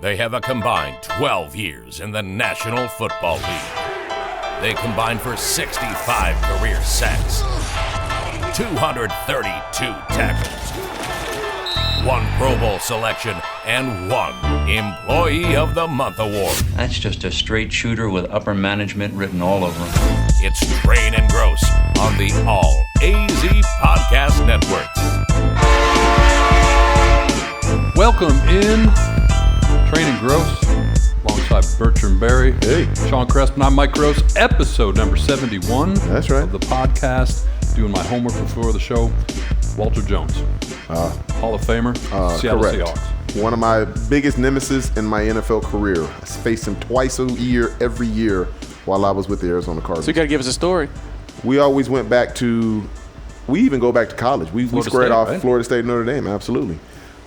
They have a combined 12 years in the National Football League. They combined for 65 career sacks, 232 tackles, 1 Pro Bowl selection, and 1 Employee of the Month award. That's just a straight shooter with upper management written all over him. It's Train and Grose on the All AZ Podcast Network. Welcome in, Train and Grose, alongside Bertram Berry. Hey. Sean Crespin. I'm Mike Grose, episode number 71. That's right. Of the podcast. Doing my homework before the show. Walter Jones, Hall of Famer, Seattle correct. Seahawks. One of my biggest nemesis in my NFL career. I faced him twice a year, every year, while I was with the Arizona Cardinals. So you got to give us a story. We always went back to, we even go back to college. We squared State, off right? Florida State, Notre Dame, absolutely.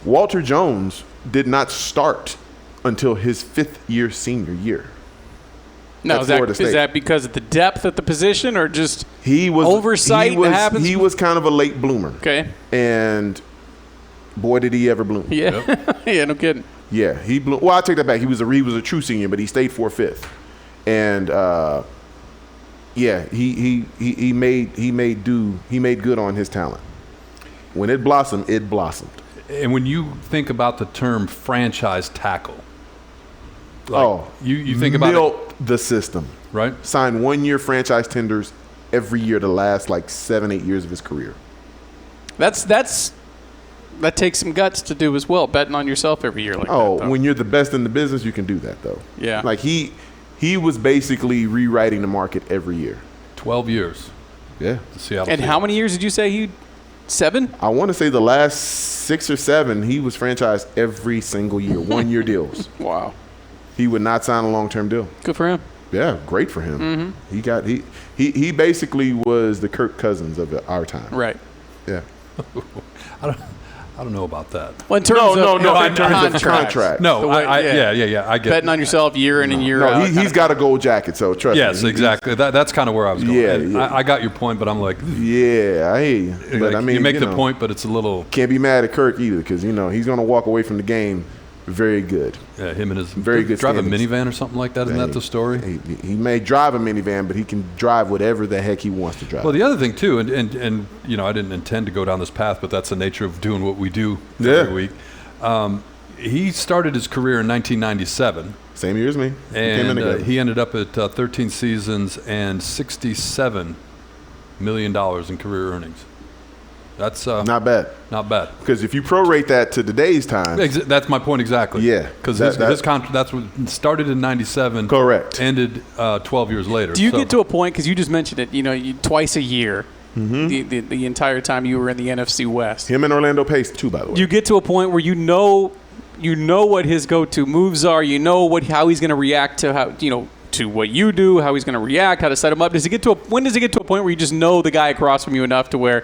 Walter Jones did not start until his 5th-year senior year. Now, at is Florida State. that because of the depth at the position or just He was oversight he was, that happens? He was kind of a late bloomer. Okay. And boy, did he ever bloom. Yeah. Yeah, no kidding. Yeah, he blew. Well, I take that back. He was a true senior, but he stayed for a 5th, and yeah, he made good on his talent. When it blossomed, it blossomed. And when you think about the term franchise tackle, you think about built the system, right? Signed 1-year franchise tenders every year to last like 7-8 years of his career. That takes some guts to do as well, betting on yourself every year like that. Though. When you're the best in the business, you can do that though. Yeah. Like he was basically rewriting the market every year. 12 years. Yeah. The Seattle And Seahawks. how many years did you say he? 7? I want to say the last 6 or 7, he was franchised every single year, 1-year deals. Wow. He would not sign a long-term deal. Good for him. Yeah, great for him. Mm-hmm. He basically was the Kirk Cousins of our time. Right. Yeah. I don't know about that. Well, in terms of in terms of contract. No, The way- I get betting on yourself year in and year out. He's got a gold jacket, so trust me. Yes, exactly. That's kind of where I was going. Yeah, And yeah. I got your point, but I'm like, Yeah, I hear you. But like, I mean, you make the point, but it's a little Can't be mad at Kirk either, because he's going to walk away from the game very good. him and his Very good drive a standings. minivan or something like that. Isn't that the story? He may drive a minivan, but he can drive whatever the heck he wants to drive. Well, the other thing too, and you know, I didn't intend to go down this path, but that's the nature of doing what we do every week. He started his career in 1997, Same year as me. We came in and together. he ended up at 13 seasons and $67 million in career earnings. That's Not bad. not bad. Because if you prorate that to today's time, That's my point exactly. Yeah, because that- his contract that's what started in '97. Correct. Ended 12 years later. Do you So- get to a point, because you just mentioned it, twice a year, Mm-hmm. the entire time you were in the NFC West. him and Orlando Pace too, by the way. Do you get to a point where you know what his go-to moves are, how he's going to react to to what you do, how he's going to react, how to set him up? When does it get to a point where you just know the guy across from you enough to where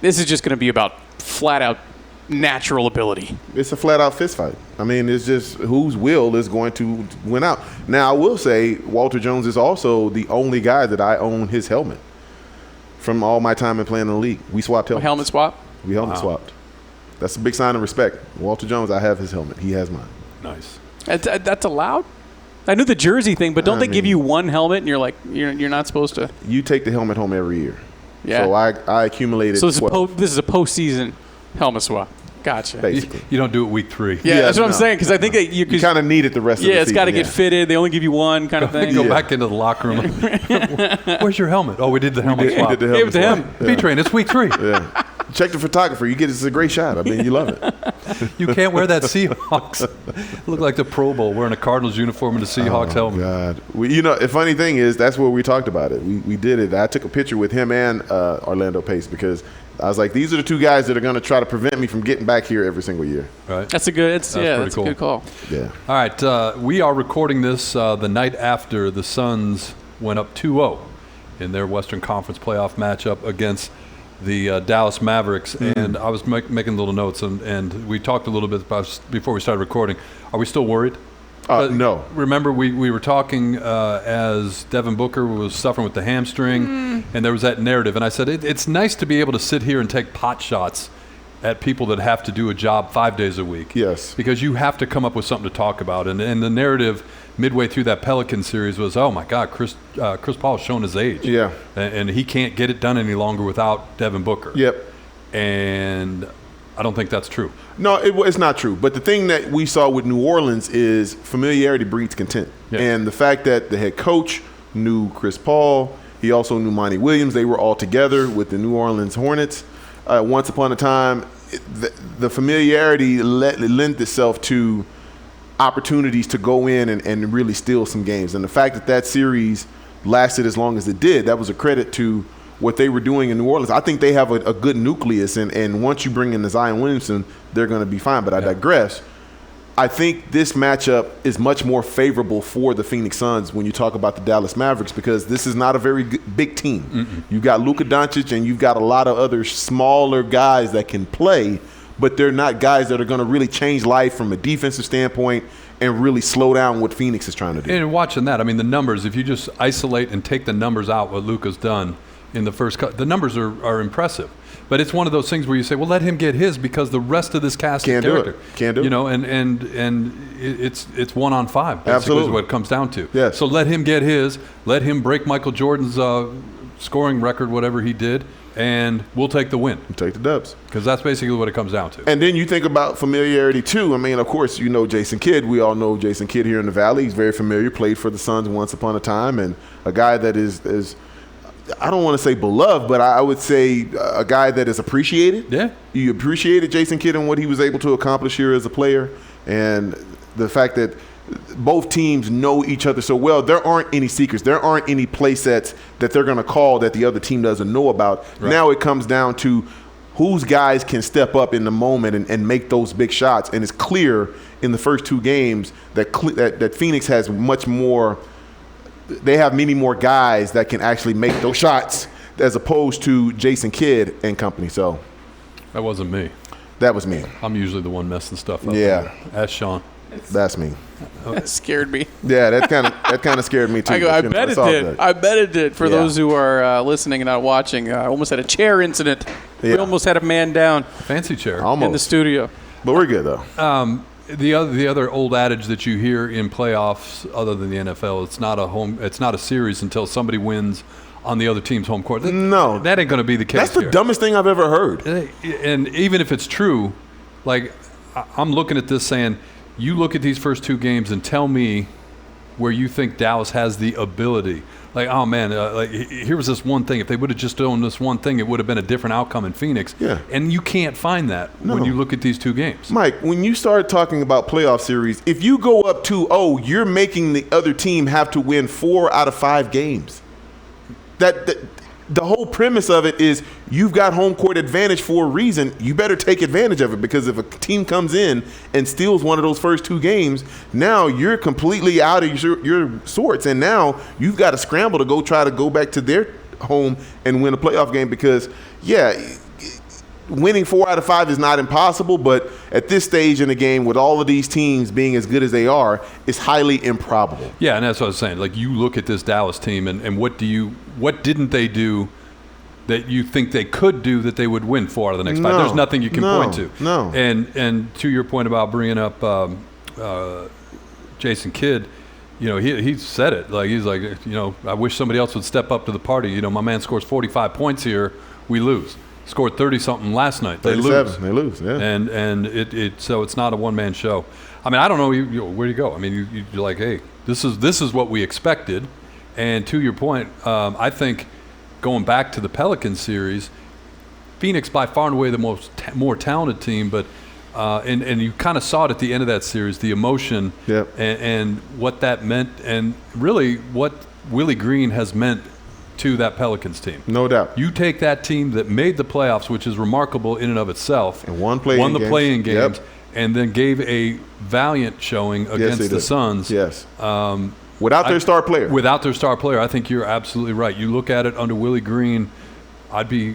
this is just going to be about flat-out natural ability? It's a flat-out fist fight. I mean, it's just whose will is going to win out. Now, I will say Walter Jones is also the only guy that I own his helmet from all my time in playing in the league. We swapped helmets. Helmet swap? We helmet swapped. That's a big sign of respect. Walter Jones, I have his helmet. He has mine. Nice. That's allowed? I knew the jersey thing, but don't they give you one helmet and you're like, you're not supposed to? You take the helmet home every year. Yeah. So I accumulated So this 12, is a postseason helmet swap. Gotcha. basically. You don't do it week 3. Yeah, that's what I'm no. saying, because I think that You kind of need it the rest of the season. it's got to get fitted. They only give you one kind of thing. Go Yeah. back into the locker room. Where's your helmet? Oh, we did the helmet swap. We did the Gave it to helmet him. swap. B-Train, it's week 3. Yeah. Check the photographer. You get it's a great shot. I mean, you love it. You can't wear that Seahawks. Look like the Pro Bowl wearing a Cardinals uniform and a Seahawks helmet. God. The funny thing is, that's where we talked about it. We did it. I took a picture with him and Orlando Pace because I was like, these are the two guys that are going to try to prevent me from getting back here every single year. Right. That's a good. That's cool. a good call. Yeah. All right, we are recording this the night after the Suns went up 2-0 in their Western Conference playoff matchup against the Dallas Mavericks. And I was making little notes, and we talked a little bit about before we started recording. Are we still worried? No. Remember, we were talking as Devin Booker was suffering with the hamstring, and there was that narrative. And I said, it's nice to be able to sit here and take pot shots at people that have to do a job 5 days a week. Yes. Because you have to come up with something to talk about. And the narrative midway through that Pelican series was, oh, my God, Chris Paul's shown his age. Yeah. And he can't get it done any longer without Devin Booker. Yep. And I don't think that's true. No, it's not true. But the thing that we saw with New Orleans is familiarity breeds contempt. Yeah. And the fact that the head coach knew Chris Paul, he also knew Monty Williams. They were all together with the New Orleans Hornets. Once upon a time, the familiarity lent itself to opportunities to go in and really steal some games. And the fact that series lasted as long as it did, that was a credit to what they were doing in New Orleans. I think they have a good nucleus, and once you bring in the Zion Williamson, they're going to be fine. But I digress. I think this matchup is much more favorable for the Phoenix Suns when you talk about the Dallas Mavericks, because this is not a very big team. You've got Luka Doncic and you've got a lot of other smaller guys that can play, but they're not guys that are going to really change life from a defensive standpoint and really slow down what Phoenix is trying to do. And watching that, I mean, the numbers, if you just isolate and take the numbers out, what Luka's done in the first cut, the numbers are impressive. But it's one of those things where you say, well, let him get his, because the rest of this cast Can't is do character. Can't do it. You know, and it's 1-on-5. Basically, Absolutely. is what it comes down to. Yes. So let him get his. Let him break Michael Jordan's scoring record, whatever he did, and we'll take the win. Take the dubs. Because that's basically what it comes down to. And then you think about familiarity too. I mean, of course, you know Jason Kidd. We all know Jason Kidd here in the Valley. He's very familiar, played for the Suns once upon a time, and a guy that is I don't want to say beloved, but I would say a guy that is appreciated. Yeah. You appreciated Jason Kidd and what he was able to accomplish here as a player, and the fact that both teams know each other so well. There aren't any secrets. There aren't any play sets that they're going to call that the other team doesn't know about. Right. Now it comes down to whose guys can step up in the moment and make those big shots. And it's clear in the first two games that Phoenix has much more – they have many more guys that can actually make those shots as opposed to Jason Kidd and company. So that wasn't me. That was me. I'm usually the one messing stuff up. Yeah. Ask Sean. That's me. That scared me. Yeah, that kind of scared me too. I bet it did. Good. I bet it did. For those who are listening and not watching, I almost had a chair incident. Yeah. We almost had a man down. Fancy chair. Almost. In the studio. But we're good though. The other old adage that you hear in playoffs, other than the NFL, it's not a series until somebody wins on the other team's home court. No, that ain't going to be the case. That's the dumbest thing I've ever heard. And even if it's true, like I'm looking at this saying, you look at these first two games and tell me where you think Dallas has the ability. Like, oh man, like here was this one thing. If they would have just done this one thing, it would have been a different outcome in Phoenix. Yeah. And you can't find that when you look at these two games. Mike, when you start talking about playoff series, if you go up 2-0, you're making the other team have to win 4 out of 5 games. The whole premise of it is you've got home court advantage for a reason. You better take advantage of it, because if a team comes in and steals one of those first 2 games, now you're completely out of your sorts, and now you've got to scramble to try to go back to their home and win a playoff game, because, winning 4 out of 5 is not impossible, but at this stage in the game, with all of these teams being as good as they are, it's highly improbable. Yeah, and that's what I was saying. Like, you look at this Dallas team, and what didn't they do that you think they could do that they would win 4 out of the next 5? There's nothing you can point to. No. And to your point about bringing up Jason Kidd, you know, he said it. Like, he's like, you know, I wish somebody else would step up to the party. You know, my man scores 45 points here, we lose. Scored 30-something last night. They lose. They lose, yeah. And so it's not a one-man show. I mean, I don't know where do you go. I mean, you're like, hey, this is what we expected. And to your point, I think going back to the Pelicans series, Phoenix by far and away the more talented team, but and you kind of saw it at the end of that series, the emotion and what that meant, and really what Willie Green has meant to that Pelicans team. No doubt. You take that team that made the playoffs, which is remarkable in and of itself, and won the play-in games, and then gave a valiant showing against the Suns. Yes. Without their star player. Without their star player, I think you're absolutely right. You look at it under Willie Green, I'd be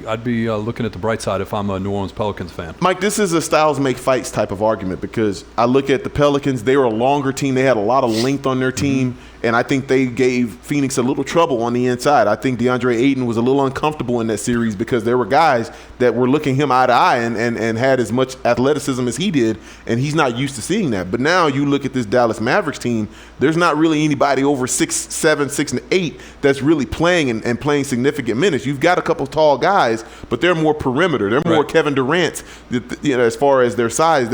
looking at the bright side if I'm a New Orleans Pelicans fan. Mike, this is a styles make fights type of argument, because I look at the Pelicans. They were a longer team. They had a lot of length on their team, And I think they gave Phoenix a little trouble on the inside. I think DeAndre Ayton was a little uncomfortable in that series because there were guys that were looking him eye to eye and had as much athleticism as he did, and he's not used to seeing that. But now you look at this Dallas Mavericks team, there's not really anybody over 6'7", 6'8" that's really playing and playing significant minutes. You've got a couple tall guys, but they're more perimeter. They're more Kevin Durant's, as far as their size.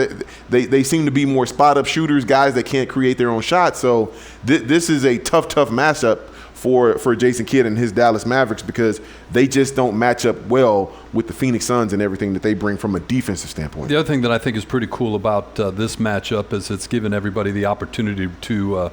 They seem to be more spot-up shooters, guys that can't create their own shots. So this is a tough matchup for Jason Kidd and his Dallas Mavericks because they just don't match up well with the Phoenix Suns and everything that they bring from a defensive standpoint. The other thing that I think is pretty cool about this matchup is it's given everybody the opportunity to, I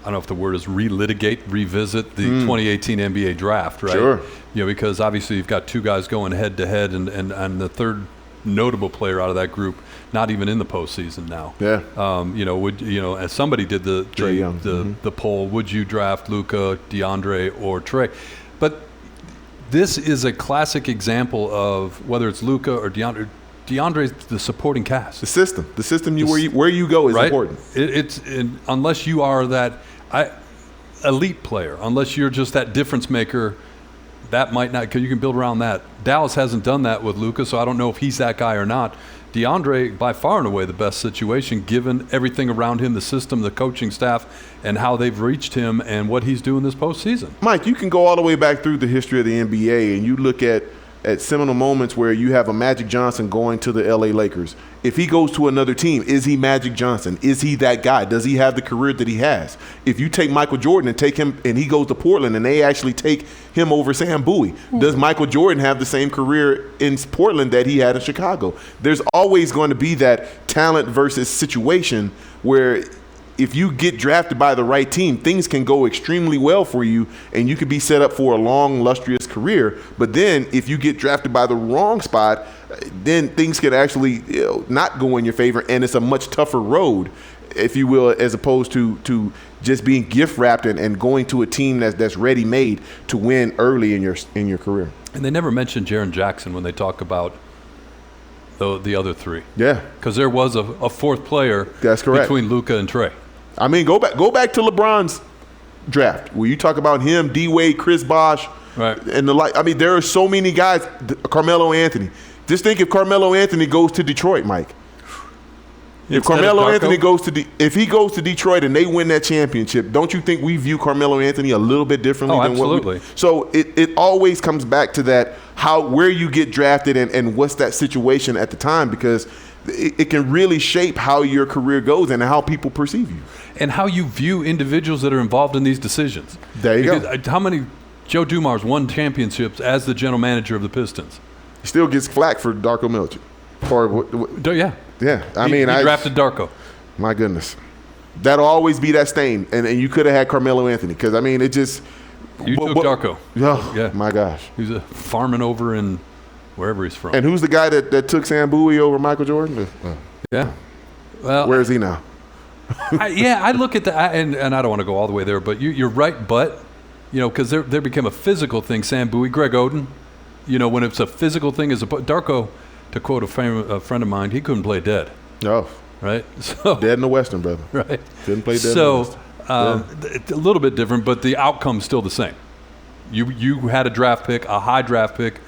don't know if the word is revisit the 2018 NBA draft, right? Sure. Because obviously you've got two guys going head-to-head and the third notable player out of that group not even in the postseason now. Yeah. As somebody did the poll, would you draft Luka, DeAndre, or Trey? But this is a classic example of whether it's Luka or DeAndre. DeAndre's the supporting cast. The system where you go is important. Unless you are that elite player, unless you're just that difference maker, that might not, because you can build around that. Dallas hasn't done that with Luka, so I don't know if he's that guy or not. DeAndre, by far and away, the best situation, given everything around him, the system, the coaching staff, and how they've reached him and what he's doing this postseason. Mike, you can go all the way back through the history of the NBA, and you look at seminal moments where you have a Magic Johnson going to the LA Lakers. If he goes to another team, is he Magic Johnson? Is he that guy? Does he have the career that he has? If you take Michael Jordan and take him and he goes to Portland and they actually take him over Sam Bowie, does Michael Jordan have the same career in Portland that he had in Chicago? There's always going to be that talent versus situation where if you get drafted by the right team, things can go extremely well for you and you could be set up for a long, illustrious career. But then if you get drafted by the wrong spot, then things can actually not go in your favor, and it's a much tougher road, if you will, as opposed to just being gift wrapped and going to a team that's ready made to win early in your career. And they never mentioned Jaren Jackson when they talk about the other three. Yeah, because there was a fourth player. That's correct. Between Luka and Trey. I mean, go back to LeBron's draft where you talk about him, D-Wade, Chris Bosh, right, and the like. I mean, there are so many guys. Carmelo Anthony. Just think if Carmelo Anthony goes to Detroit, Mike. If Carmelo Anthony goes to Detroit and they win that championship, don't you think we view Carmelo Anthony a little bit differently than absolutely. what we? So it always comes back to that where you get drafted and what's that situation at the time, because it can really shape how your career goes and how people perceive you. And how you view individuals that are involved in these decisions. There you go. How many Joe Dumars won championships as the general manager of the Pistons? He still gets flack for Darko Milicic. Yeah. Yeah. He drafted Darko. My goodness. That'll always be that stain. And you could have had Carmelo Anthony because, I mean, it just – You took Darko. Oh, yeah. My gosh. He's farming over in wherever he's from. And who's the guy that took Sam Bowie over Michael Jordan? Yeah. Well, where is he now? I look at that, and I don't want to go all the way there, but you're right. But because there became a physical thing. Sam Bowie, Greg Oden, when it's a physical thing, Darko, to quote a friend of mine, he couldn't play dead. Oh, right. So dead in the Western, brother. Right. Couldn't play dead. So it's a little bit different, but the outcome's still the same. You had a draft pick, a high draft pick,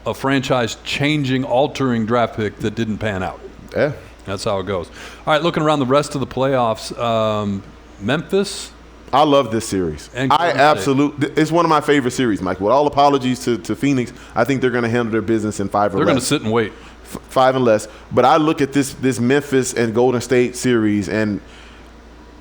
a franchise-changing, altering draft pick that didn't pan out. Yeah. That's how it goes. All right, looking around the rest of the playoffs, Memphis. I love this series. It's one of my favorite series, Mike. With all apologies to Phoenix, I think they're going to handle their business in 5 or less. They're going to sit and wait. 5 and less. But I look at this Memphis and Golden State series, and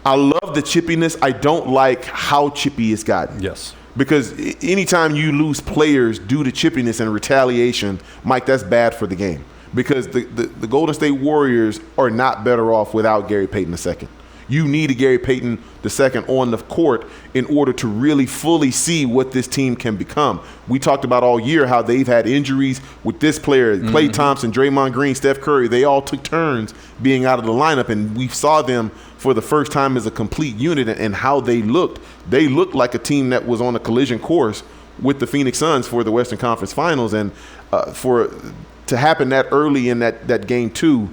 I love the chippiness. I don't like how chippy it's gotten. Yes. Because anytime you lose players due to chippiness and retaliation, Mike, that's bad for the game. Because the Golden State Warriors are not better off without Gary Payton II. You need a Gary Payton II on the court in order to really fully see what this team can become. We talked about all year how they've had injuries with this player, Klay Thompson, Draymond Green, Steph Curry. They all took turns being out of the lineup, and we saw them for the first time as a complete unit and how they looked. They looked like a team that was on a collision course with the Phoenix Suns for the Western Conference Finals, and to happen that early in that game 2,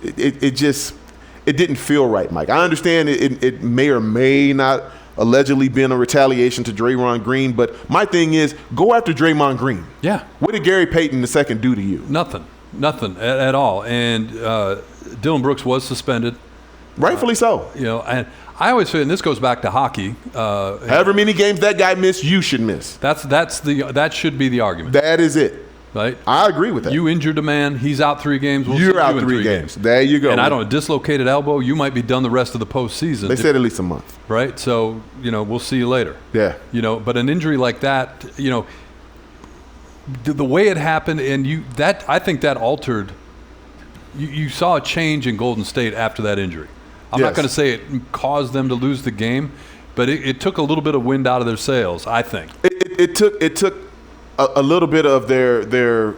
it didn't feel right, Mike. I understand it may or may not allegedly been a retaliation to Draymond Green. But my thing is, go after Draymond Green. Yeah. What did Gary Payton II do to you? Nothing at all. And Dylan Brooks was suspended. Rightfully so. And I always say, and this goes back to hockey. However many games that guy missed, you should miss. That should be the argument. That is it. Right? I agree with that. You injured a man, he's out 3 games. You're out 3 games. There you go. And I don't know, dislocated elbow, you might be done the rest of the postseason. They said at least a month. Right? So, we'll see you later. Yeah. But an injury like that, the way it happened, and I think that altered. You saw a change in Golden State after that injury. I'm not going to say it caused them to lose the game, but it took a little bit of wind out of their sails, I think. It took a little bit of their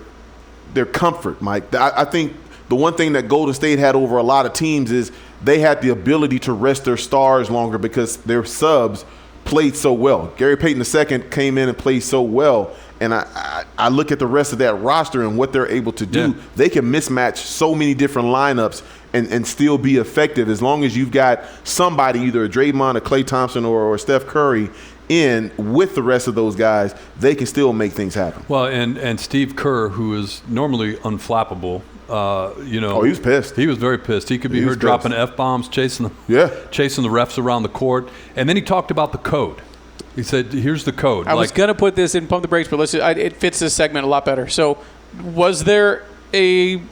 comfort, Mike. I think the one thing that Golden State had over a lot of teams is they had the ability to rest their stars longer because their subs played so well. Gary Payton II came in and played so well, and I look at the rest of that roster and what they're able to do. Yeah. They can mismatch so many different lineups and still be effective as long as you've got somebody, either a Draymond, a Klay Thompson, or Steph Curry in with the rest of those guys. They can still make things happen. Well, and Steve Kerr, who is normally unflappable, Oh, he was pissed. He was very pissed. He could be heard dropping F-bombs, chasing the refs around the court. And then he talked about the code. He said, here's the code. I was going to put this in Pump the Brakes, but it fits this segment a lot better. So was there a –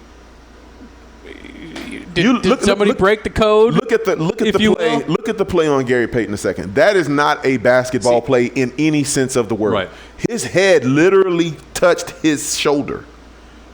did somebody break the code? Look at the play on Gary Payton II. That is not a basketball play in any sense of the word. Right. His head literally touched his shoulder.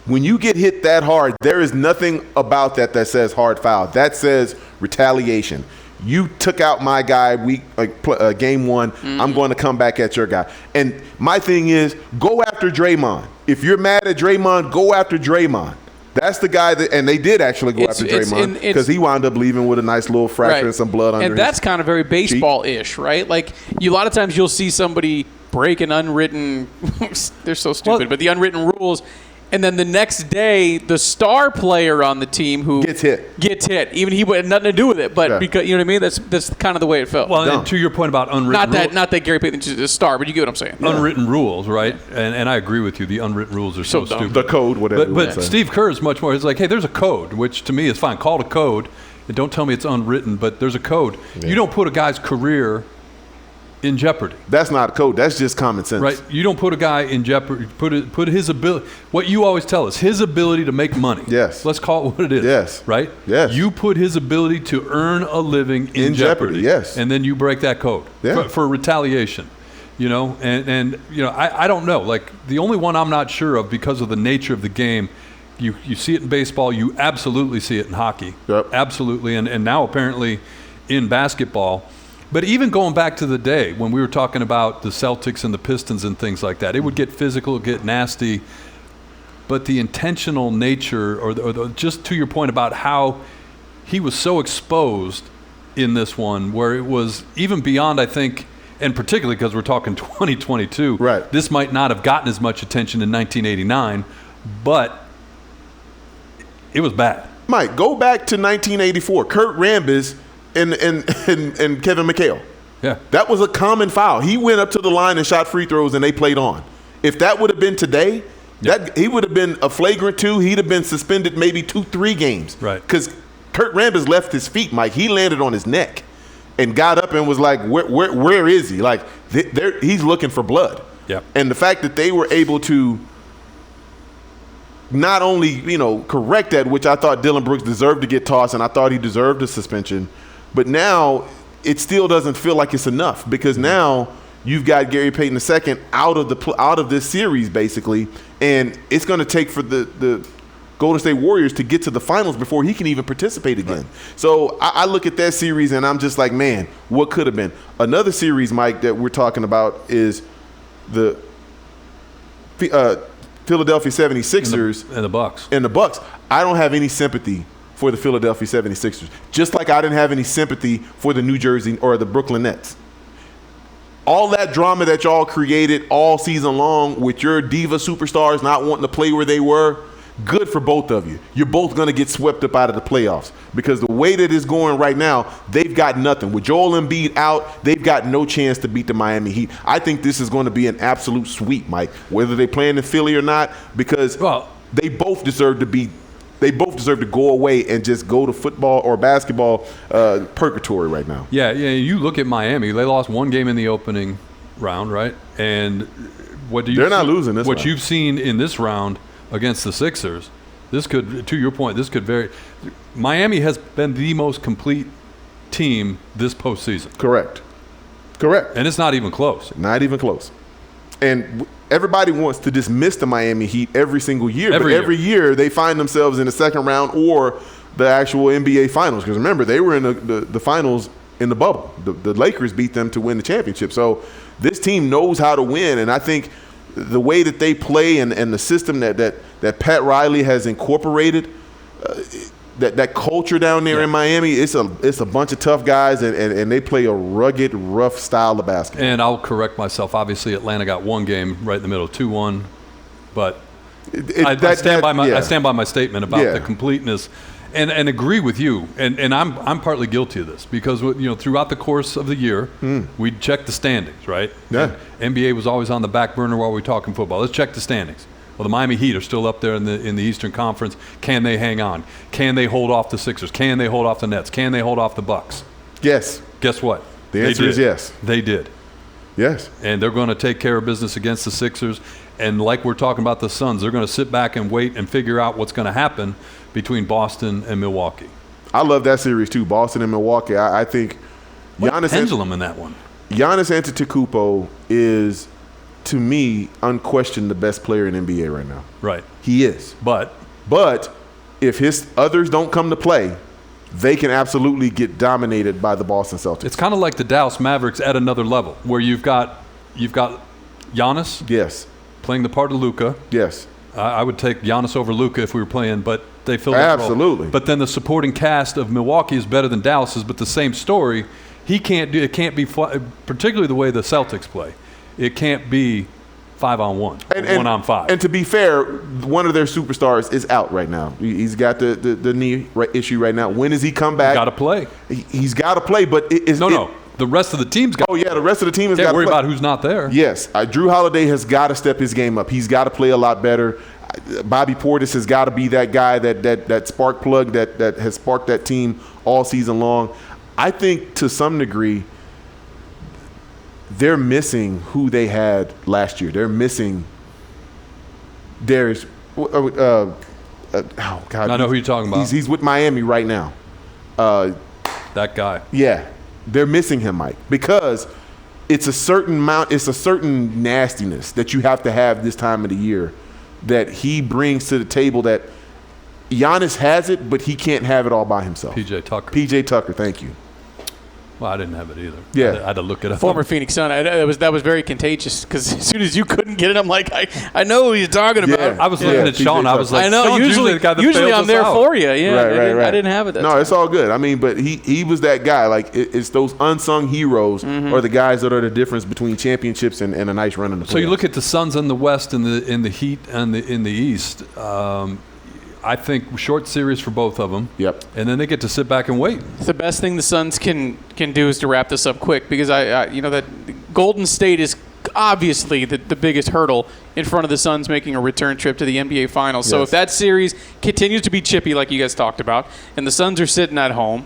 When you get hit that hard, there is nothing about that says hard foul. That says retaliation. You took out my guy game 1. Mm-hmm. I'm going to come back at your guy. And my thing is, go after Draymond. If you're mad at Draymond, go after Draymond. That's the guy and they did actually go after Draymond because he wound up leaving with a nice little fracture and some blood under his And that's kind of very baseball-ish, right? Like, a lot of times you'll see somebody break an unwritten – they're so stupid, but the unwritten rules – and then the next day, the star player on the team who gets hit. Even he had nothing to do with it, but because you know what I mean. That's kind of the way it felt. Well, and to your point about unwritten rules, not that Gary Payton is a star, but you get what I'm saying. Unwritten rules, right? And I agree with you. The unwritten rules are so stupid. The code, whatever. But Steve Kerr is much more. He's like, hey, there's a code, which to me is fine. Call it a code. And don't tell me it's unwritten, but there's a code. Yeah. You don't put a guy's career in jeopardy. That's not a code. That's just common sense. Right. You don't put a guy in jeopardy. Put his ability. What you always tell us, his ability to make money. Yes. Let's call it what it is. Yes. Right. Yes. You put his ability to earn a living in jeopardy. Yes. And then you break that code for retaliation. And I don't know. Like the only one I'm not sure of because of the nature of the game. You see it in baseball. You absolutely see it in hockey. Yep. Absolutely. And now apparently in basketball. But even going back to the day when we were talking about the Celtics and the Pistons and things like that, it would get physical, it would get nasty. But the intentional nature, or just to your point about how he was so exposed in this one, where it was even beyond, I think, and particularly because we're talking 2022, right. This might not have gotten as much attention in 1989, but it was bad. Mike, go back to 1984. Kurt Rambis and Kevin McHale. Yeah. That was a common foul. He went up to the line and shot free throws, and they played on. If that would have been today, he would have been a flagrant 2. He'd have been suspended maybe 2-3 games. Right. Because Kurt Rambis left his feet, Mike. He landed on his neck and got up and was like, where is he? Like, he's looking for blood. Yep. And the fact that they were able to not only, correct that, which I thought Dylan Brooks deserved to get tossed, and I thought he deserved a suspension. But now it still doesn't feel like it's enough because now you've got Gary Payton II out of this series basically, and it's going to take for the Golden State Warriors to get to the finals before he can even participate again. Right. So I look at that series and I'm just like, man, what could have been? Another series, Mike, that we're talking about is the Philadelphia 76ers and the Bucks. And the Bucks. I don't have any sympathy for the Philadelphia 76ers, just like I didn't have any sympathy for the New Jersey or the Brooklyn Nets. All that drama that y'all created all season long with your diva superstars not wanting to play where they were, good for both of you. You're both going to get swept up out of the playoffs because the way that it's going right now, they've got nothing. With Joel Embiid out, they've got no chance to beat the Miami Heat. I think this is going to be an absolute sweep, Mike, whether they play in Philly or not, because they both deserve to be. They both deserve to go away and just go to football or basketball purgatory right now. Yeah. You look at Miami; they lost one game in the opening round, right? And what do you? They're not losing this. What you've seen in this round against the Sixers, this could, to your point, this could vary. Miami has been the most complete team this postseason. Correct. And it's not even close. Not even close. And everybody wants to dismiss the Miami Heat every single year. Every year they find themselves in the second round or the actual NBA Finals. Because remember, they were in the finals in the bubble. The Lakers beat them to win the championship. So this team knows how to win. And I think the way that they play and the system that Pat Riley has incorporated, that culture down there in Miami, it's a bunch of tough guys, and they play a rugged, rough style of basketball. And I'll correct myself. Obviously, Atlanta got one game right in the middle, 2-1. But I stand by my statement about the completeness, and agree with you. And I'm partly guilty of this because throughout the course of the year, we'd check the standings, right? Yeah. And NBA was always on the back burner while we were talking football. Let's check the standings. Well, the Miami Heat are still up there in the Eastern Conference. Can they hang on? Can they hold off the Sixers? Can they hold off the Nets? Can they hold off the Bucks? Yes. Guess what? The answer is yes. They did. Yes. And they're going to take care of business against the Sixers. And like we're talking about the Suns, they're going to sit back and wait and figure out what's going to happen between Boston and Milwaukee. I love that series too, Boston and Milwaukee. I think Giannis pendulum in that one. Giannis Antetokounmpo is, to me, unquestioned the best player in NBA right now. Right. He is. But if his others don't come to play, they can absolutely get dominated by the Boston Celtics. It's kind of like the Dallas Mavericks at another level, where you've got Giannis. Yes. Playing the part of Luka. Yes. I would take Giannis over Luka if we were playing, but they fill that role. Absolutely. But then the supporting cast of Milwaukee is better than Dallas's, but the same story. It can't be particularly the way the Celtics play. It can't be 5-on-1, 1-on-5. And to be fair, one of their superstars is out right now. He's got the knee issue right now. When does he come back? Got to play. He's got to play, but no. The rest of the team's got. Oh yeah, the rest of the team has got to play. Can't worry about who's not there. Yes, Drew Holiday has got to step his game up. He's got to play a lot better. Bobby Portis has got to be that guy, that spark plug that has sparked that team all season long. I think to some degree, they're missing who they had last year. They're missing. Oh God! I know who you're talking about. He's with Miami right now. That guy. Yeah, they're missing him, Mike, because it's a certain nastiness that you have to have this time of the year that he brings to the table that Giannis has it, but he can't have it all by himself. PJ Tucker, thank you. Well, I didn't have it either. Yeah. I had to look it up. Former Phoenix Sun. That was very contagious because as soon as you couldn't get it, I'm like, I know who you're talking about. Yeah. I was looking at Sean. I was like, I know. Sean's Usually the guy that usually bails I'm there us out. for you. Yeah. Right. I didn't have it that No, time. it's all good. I mean, but he was that guy. Like, it's those unsung heroes or the guys that are the difference between championships and a nice run in the playoffs. So you look at the Suns in the West and the Heat and in the East. I think short series for both of them. Yep. And then they get to sit back and wait. The best thing the Suns can do is to wrap this up quick because I that Golden State is obviously the biggest hurdle in front of the Suns making a return trip to the NBA Finals. So if that series continues to be chippy like you guys talked about, and the Suns are sitting at home,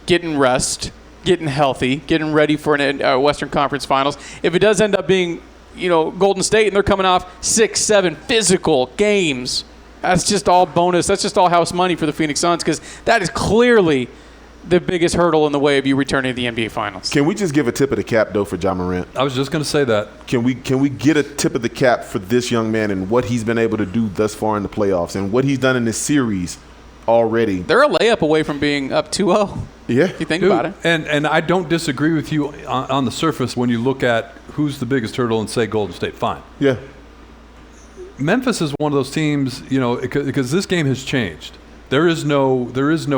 getting rest, getting healthy, getting ready for an Western Conference Finals, if it does end up being Golden State and they're coming off 6-7 physical games, that's just all bonus. That's just all house money for the Phoenix Suns because that is clearly the biggest hurdle in the way of you returning to the NBA Finals. Can we just give a tip of the cap, though, for Ja Morant? I was just going to say that. Can we get a tip of the cap for this young man and what he's been able to do thus far in the playoffs and what he's done in this series already? They're a layup away from being up 2-0. Yeah. If you think about it. And I don't disagree with you on the surface when you look at who's the biggest hurdle and say Golden State. Fine. Yeah. Memphis is one of those teams, because this game has changed. There is no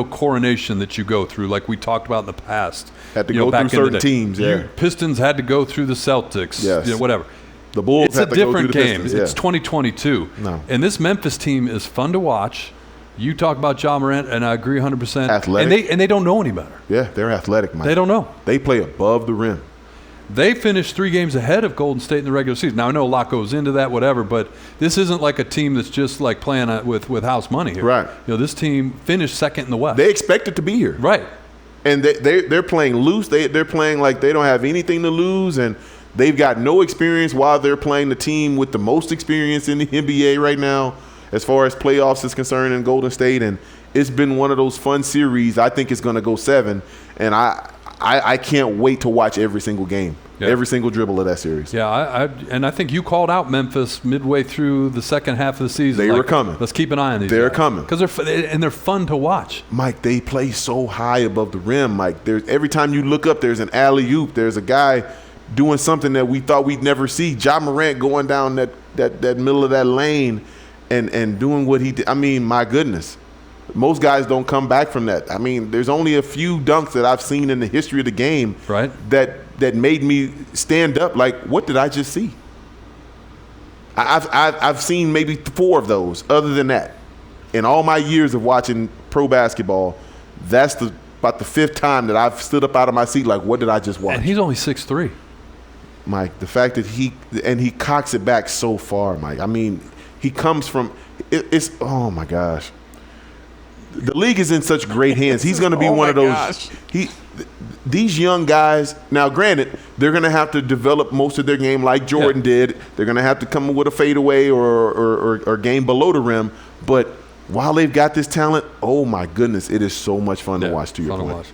coronation that you go through like we talked about in the past. Had to go through certain teams, yeah. Pistons had to go through the Celtics, yes. Whatever. The Bulls It's a have to go different through the game. Pistons, It's 2022. No. And this Memphis team is fun to watch. You talk about Ja Morant, and I agree 100%. Athletic. And they don't know any better. Yeah, they're athletic, Mike. They don't know. They play above the rim. They finished 3 games ahead of Golden State in the regular season. Now, I know a lot goes into that, whatever, but this isn't like a team that's just like playing with house money here. Right. This team finished second in the West. They expected to be here. Right. And they're playing loose. They're playing like they don't have anything to lose, and they've got no experience while they're playing the team with the most experience in the NBA right now as far as playoffs is concerned in Golden State. And it's been one of those fun series. I think it's going to go 7, and I can't wait to watch every single game, every single dribble of that series. Yeah, I think you called out Memphis midway through the second half of the season. They were coming. Let's keep an eye on these They're guys. coming. Because they're fun to watch. Mike, they play so high above the rim. Mike, every time you look up, there's an alley-oop. There's a guy doing something that we thought we'd never see. Ja Morant going down that middle of that lane and doing what he did. I mean, my goodness. Most guys don't come back from that. I mean, there's only a few dunks that I've seen in the history of the game that made me stand up like, what did I just see? I've seen maybe 4 of those other than that. In all my years of watching pro basketball, that's about the 5th time that I've stood up out of my seat like, what did I just watch? And he's only 6'3". Mike, the fact that he cocks it back so far, Mike. I mean, he comes from it's oh my gosh. The league is in such great hands. He's going to be one of those. These young guys. Now, granted, they're going to have to develop most of their game like Jordan did. They're going to have to come with a fadeaway or game below the rim. But while they've got this talent, oh my goodness, it is so much fun to watch. To your point.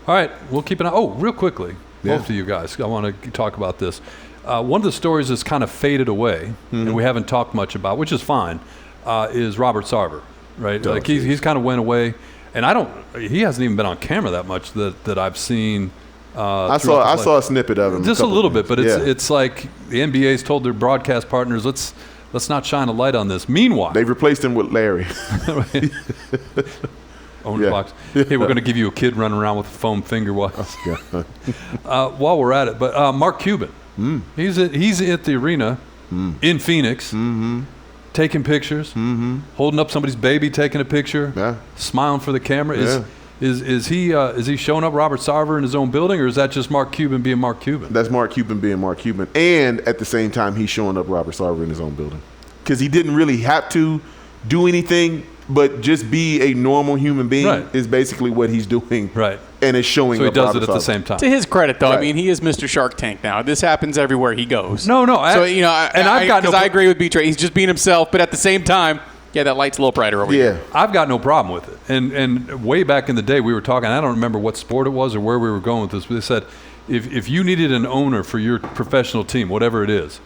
All right, we'll keep an eye. Oh, real quickly, both of you guys, I want to talk about this. One of the stories that's kind of faded away, and we haven't talked much about, which is fine, is Robert Sarver. Right, like he's kind of went away, and he hasn't even been on camera that much that I've seen. I saw a snippet of him, just a little bit, but it's like the NBA's told their broadcast partners, let's not shine a light on this. Meanwhile, they've replaced him with Larry. Owner box. Hey, we're going to give you a kid running around with a foam finger while we're at it. But Mark Cuban, he's at the arena in Phoenix. Taking pictures, holding up somebody's baby, taking a picture, smiling for the camera. Is he showing up Robert Sarver in his own building, or is that just Mark Cuban being Mark Cuban? That's Mark Cuban being Mark Cuban, and at the same time, he's showing up Robert Sarver in his own building because he didn't really have to do anything but just be a normal human being. Is basically what he's doing. Right. And it's showing so up. So he does Robert it at Sarver. the same time. To his credit, though, I mean, he is Mr. Shark Tank now. This happens everywhere he goes. No. I agree with B-Trey. He's just being himself, but at the same time, that light's a little brighter over here. I've got no problem with it. And way back in the day, we were talking, I don't remember what sport it was or where we were going with this, but they said, if you needed an owner for your professional team, whatever it is.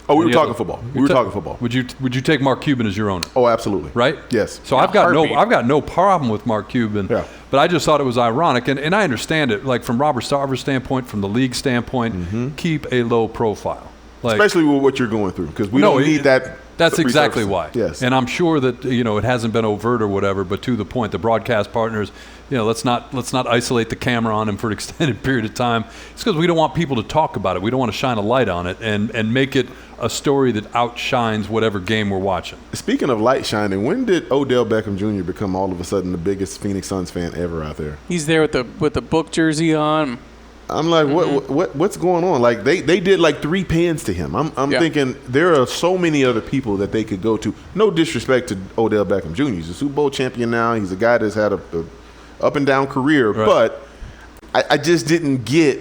Oh, we were talking football. We were talking football. Would you take Mark Cuban as your owner? Oh, absolutely. Right? Yes. So I've got no problem with Mark Cuban. Yeah. But I just thought it was ironic, and I understand it. Like from Robert Sarver's standpoint, from the league standpoint, keep a low profile. Like, especially with what you're going through, because we don't need that. That's exactly why. Yes. And I'm sure that it hasn't been overt or whatever, but to the point, the broadcast partners, let's not isolate the camera on him for an extended period of time. It's because we don't want people to talk about it. We don't want to shine a light on it and make it a story that outshines whatever game we're watching. Speaking of light shining, when did Odell Beckham Jr. become all of a sudden the biggest Phoenix Suns fan ever out there? He's there with the book jersey on. I'm like, what's going on? Like they did like 3 pans to him. I'm thinking there are so many other people that they could go to. No disrespect to Odell Beckham Jr. He's a Super Bowl champion now. He's a guy that's had a up and down career, but I just didn't get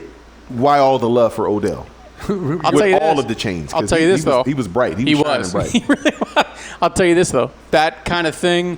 why all the love for Odell. I'll tell you all this. of the chains. I'll tell you this, though. He was bright. He was shining bright. He really was. I'll tell you this, though. That kind of thing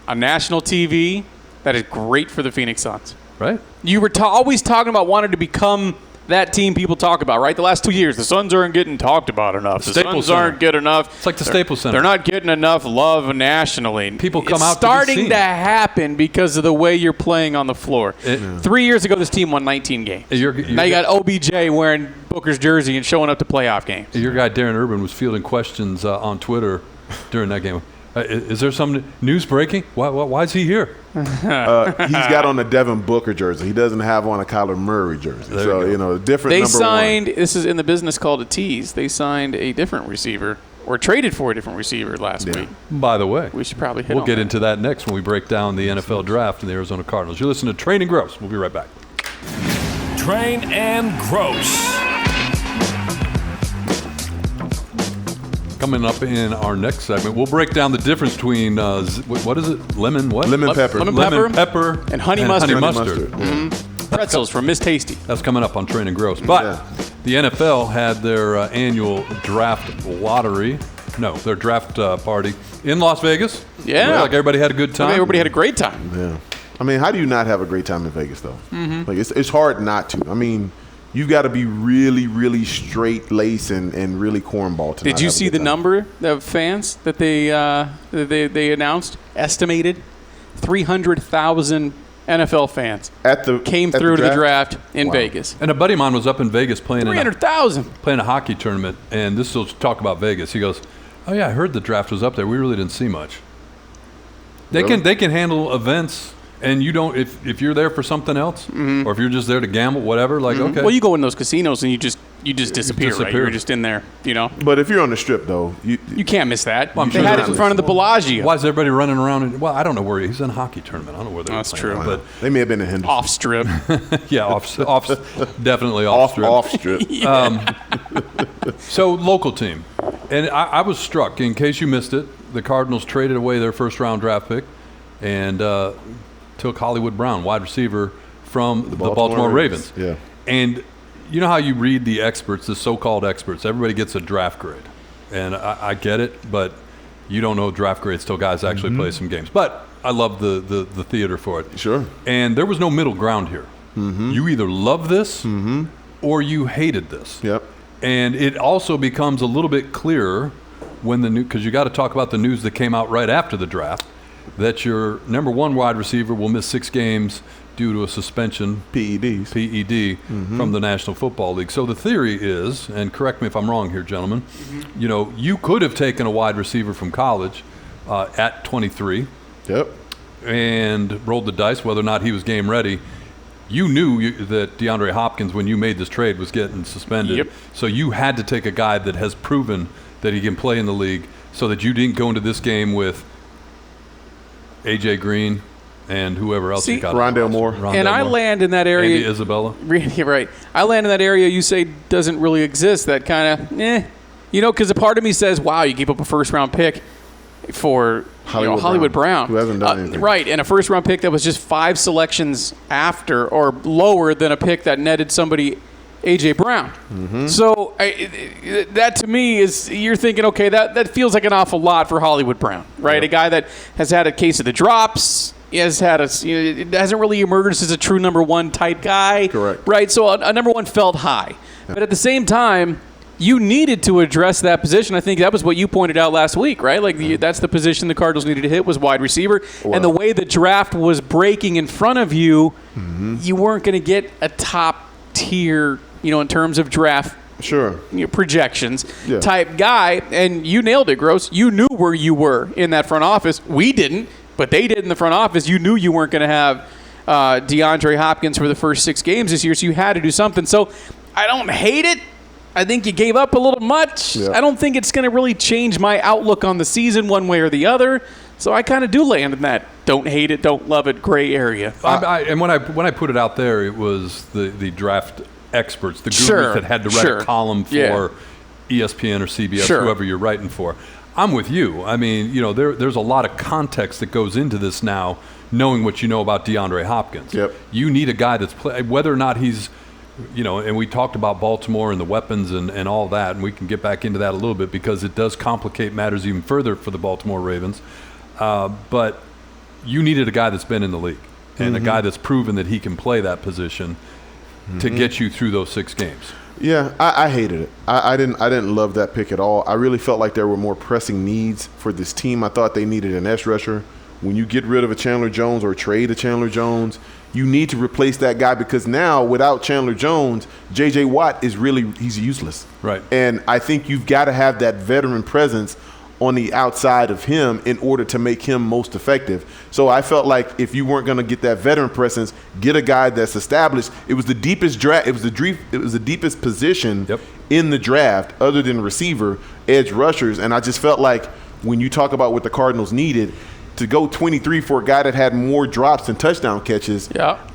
on national TV, that is great for the Phoenix Suns. Right. You were always talking about wanting to become that team people talk about, right? The last 2 years, the Suns aren't getting talked about enough. The Suns aren't good enough. It's like the Staples Center. They're not getting enough love nationally. People come it's out starting to be seen. to happen because of the way you're playing on the floor. 3 years ago, this team won 19 games. Now you got OBJ wearing Booker's jersey and showing up to playoff games. Your guy Darren Urban was fielding questions on Twitter during that game. Is there some news breaking? Why is he here? He's got on a Devin Booker jersey. He doesn't have on a Kyler Murray jersey. So, different They number signed, one. this is in the business called a tease, they signed a different receiver or traded for a different receiver last week. By the way, We should probably hit we'll on get that. into that next when we break down the NFL draft and the Arizona Cardinals. You're listening to Train and Gross. We'll be right back. Train and Gross. Coming up in our next segment, we'll break down the difference between, what is it? Lemon what? Lemon pepper. Lemon pepper. And honey mustard. Honey mustard. Pretzels from Miss Tasty. That's coming up on Train and Gross. But the NFL had their annual draft lottery. No, their draft party in Las Vegas. Yeah. Looked like everybody had a good time. Everybody had a great time. Yeah. I mean, how do you not have a great time in Vegas, though? Like, it's hard not to. I mean, you've got to be really, really straight lace and really cornball to Did not you have a see good the time. number of fans that they announced? Estimated 300,000 NFL fans came through to the draft in Vegas. And a buddy of mine was up in Vegas playing 300,000. playing a hockey tournament, and this will talk about Vegas. He goes, "Oh yeah, I heard the draft was up there. We really didn't see much." They can handle events, and you don't if you're there for something else, or if you're just there to gamble, whatever. Like okay, Well, you go in those casinos and you just disappear, right? You're just in there, But if you're on the strip, though, You can't miss that. Well, I'm they sure had they're it in front of the Bellagio. why is everybody running around? Well, I don't know where he's in a hockey tournament. I don't know where they're That's playing, true. but they may have been in Henderson. Off strip. yeah, off definitely off strip. Off strip. So local team, and I was struck. In case you missed it, the Cardinals traded away their first-round draft pick and took Hollywood Brown, wide receiver from the Baltimore Ravens. Yeah. And you know how you read the experts, the so-called experts. Everybody gets a draft grade, and I get it, but you don't know draft grades till guys actually play some games. But I love the theater for it. Sure. And there was no middle ground here. You either love this or you hated this. Yep. And it also becomes a little bit clearer when because you got to talk about the news that came out right after the draft, that your number one wide receiver will miss 6 games due to a suspension, PED, from the National Football League. So the theory is, and correct me if I'm wrong here, gentlemen, you could have taken a wide receiver from college at 23 Yep. and rolled the dice whether or not he was game ready. You knew that DeAndre Hopkins, when you made this trade, was getting suspended. Yep. So you had to take a guy that has proven that he can play in the league so that you didn't go into this game with A.J. Green and whoever else you got. Rondale Moore. And I land in that area. Andy Isabella. You're right. I land in that area you say doesn't really exist. That kind of, because a part of me says, wow, you gave up a first-round pick for Hollywood Brown. Who hasn't done anything. Right, and a first-round pick that was just 5 selections after or lower than a pick that netted somebody A.J. Brown. So that to me is, you're thinking, okay, that feels like an awful lot for Hollywood Brown, right? Yep. A guy that has had a case of the drops. He has had it hasn't really emerged as a true number one type guy. Correct. Right, so a number one felt high. But at the same time, you needed to address that position. I think that was what you pointed out last week, right? Like that's the position the Cardinals needed to hit was wide receiver. And the way the draft was breaking in front of you, you weren't going to get a top tier, in terms of draft projections type guy. And you nailed it, Grose. You knew where you were in that front office. We didn't, but they did in the front office. You knew you weren't going to have DeAndre Hopkins for the first 6 games this year, so you had to do something. So I don't hate it. I think you gave up a little much. Yeah. I don't think it's going to really change my outlook on the season one way or the other. So I kind of do land in that don't hate it, don't love it gray area. And when I put it out there, it was the draft experts, the gurus that had to write a column for ESPN or CBS, whoever you're writing for. I'm with you. I mean, there's a lot of context that goes into this now, knowing what you know about DeAndre Hopkins. Yep. You need a guy that's whether or not he's and we talked about Baltimore and the weapons and all that, and we can get back into that a little bit because it does complicate matters even further for the Baltimore Ravens. But you needed a guy that's been in the league and a guy that's proven that he can play that position to get you through those 6 games. Yeah, I hated it. I didn't love that pick at all. I really felt like there were more pressing needs for this team. I thought they needed an edge rusher. When you get rid of a Chandler Jones or trade a Chandler Jones, you need to replace that guy because now without Chandler Jones, J.J. Watt he's useless. Right. And I think you've got to have that veteran presence on the outside of him in order to make him most effective. So I felt like if you weren't going to get that veteran presence, get a guy that's established. It was the deepest draft. It was the deepest position in the draft, other than receiver, edge rushers. And I just felt like when you talk about what the Cardinals needed, to go 23 for a guy that had more drops than touchdown catches. Yeah.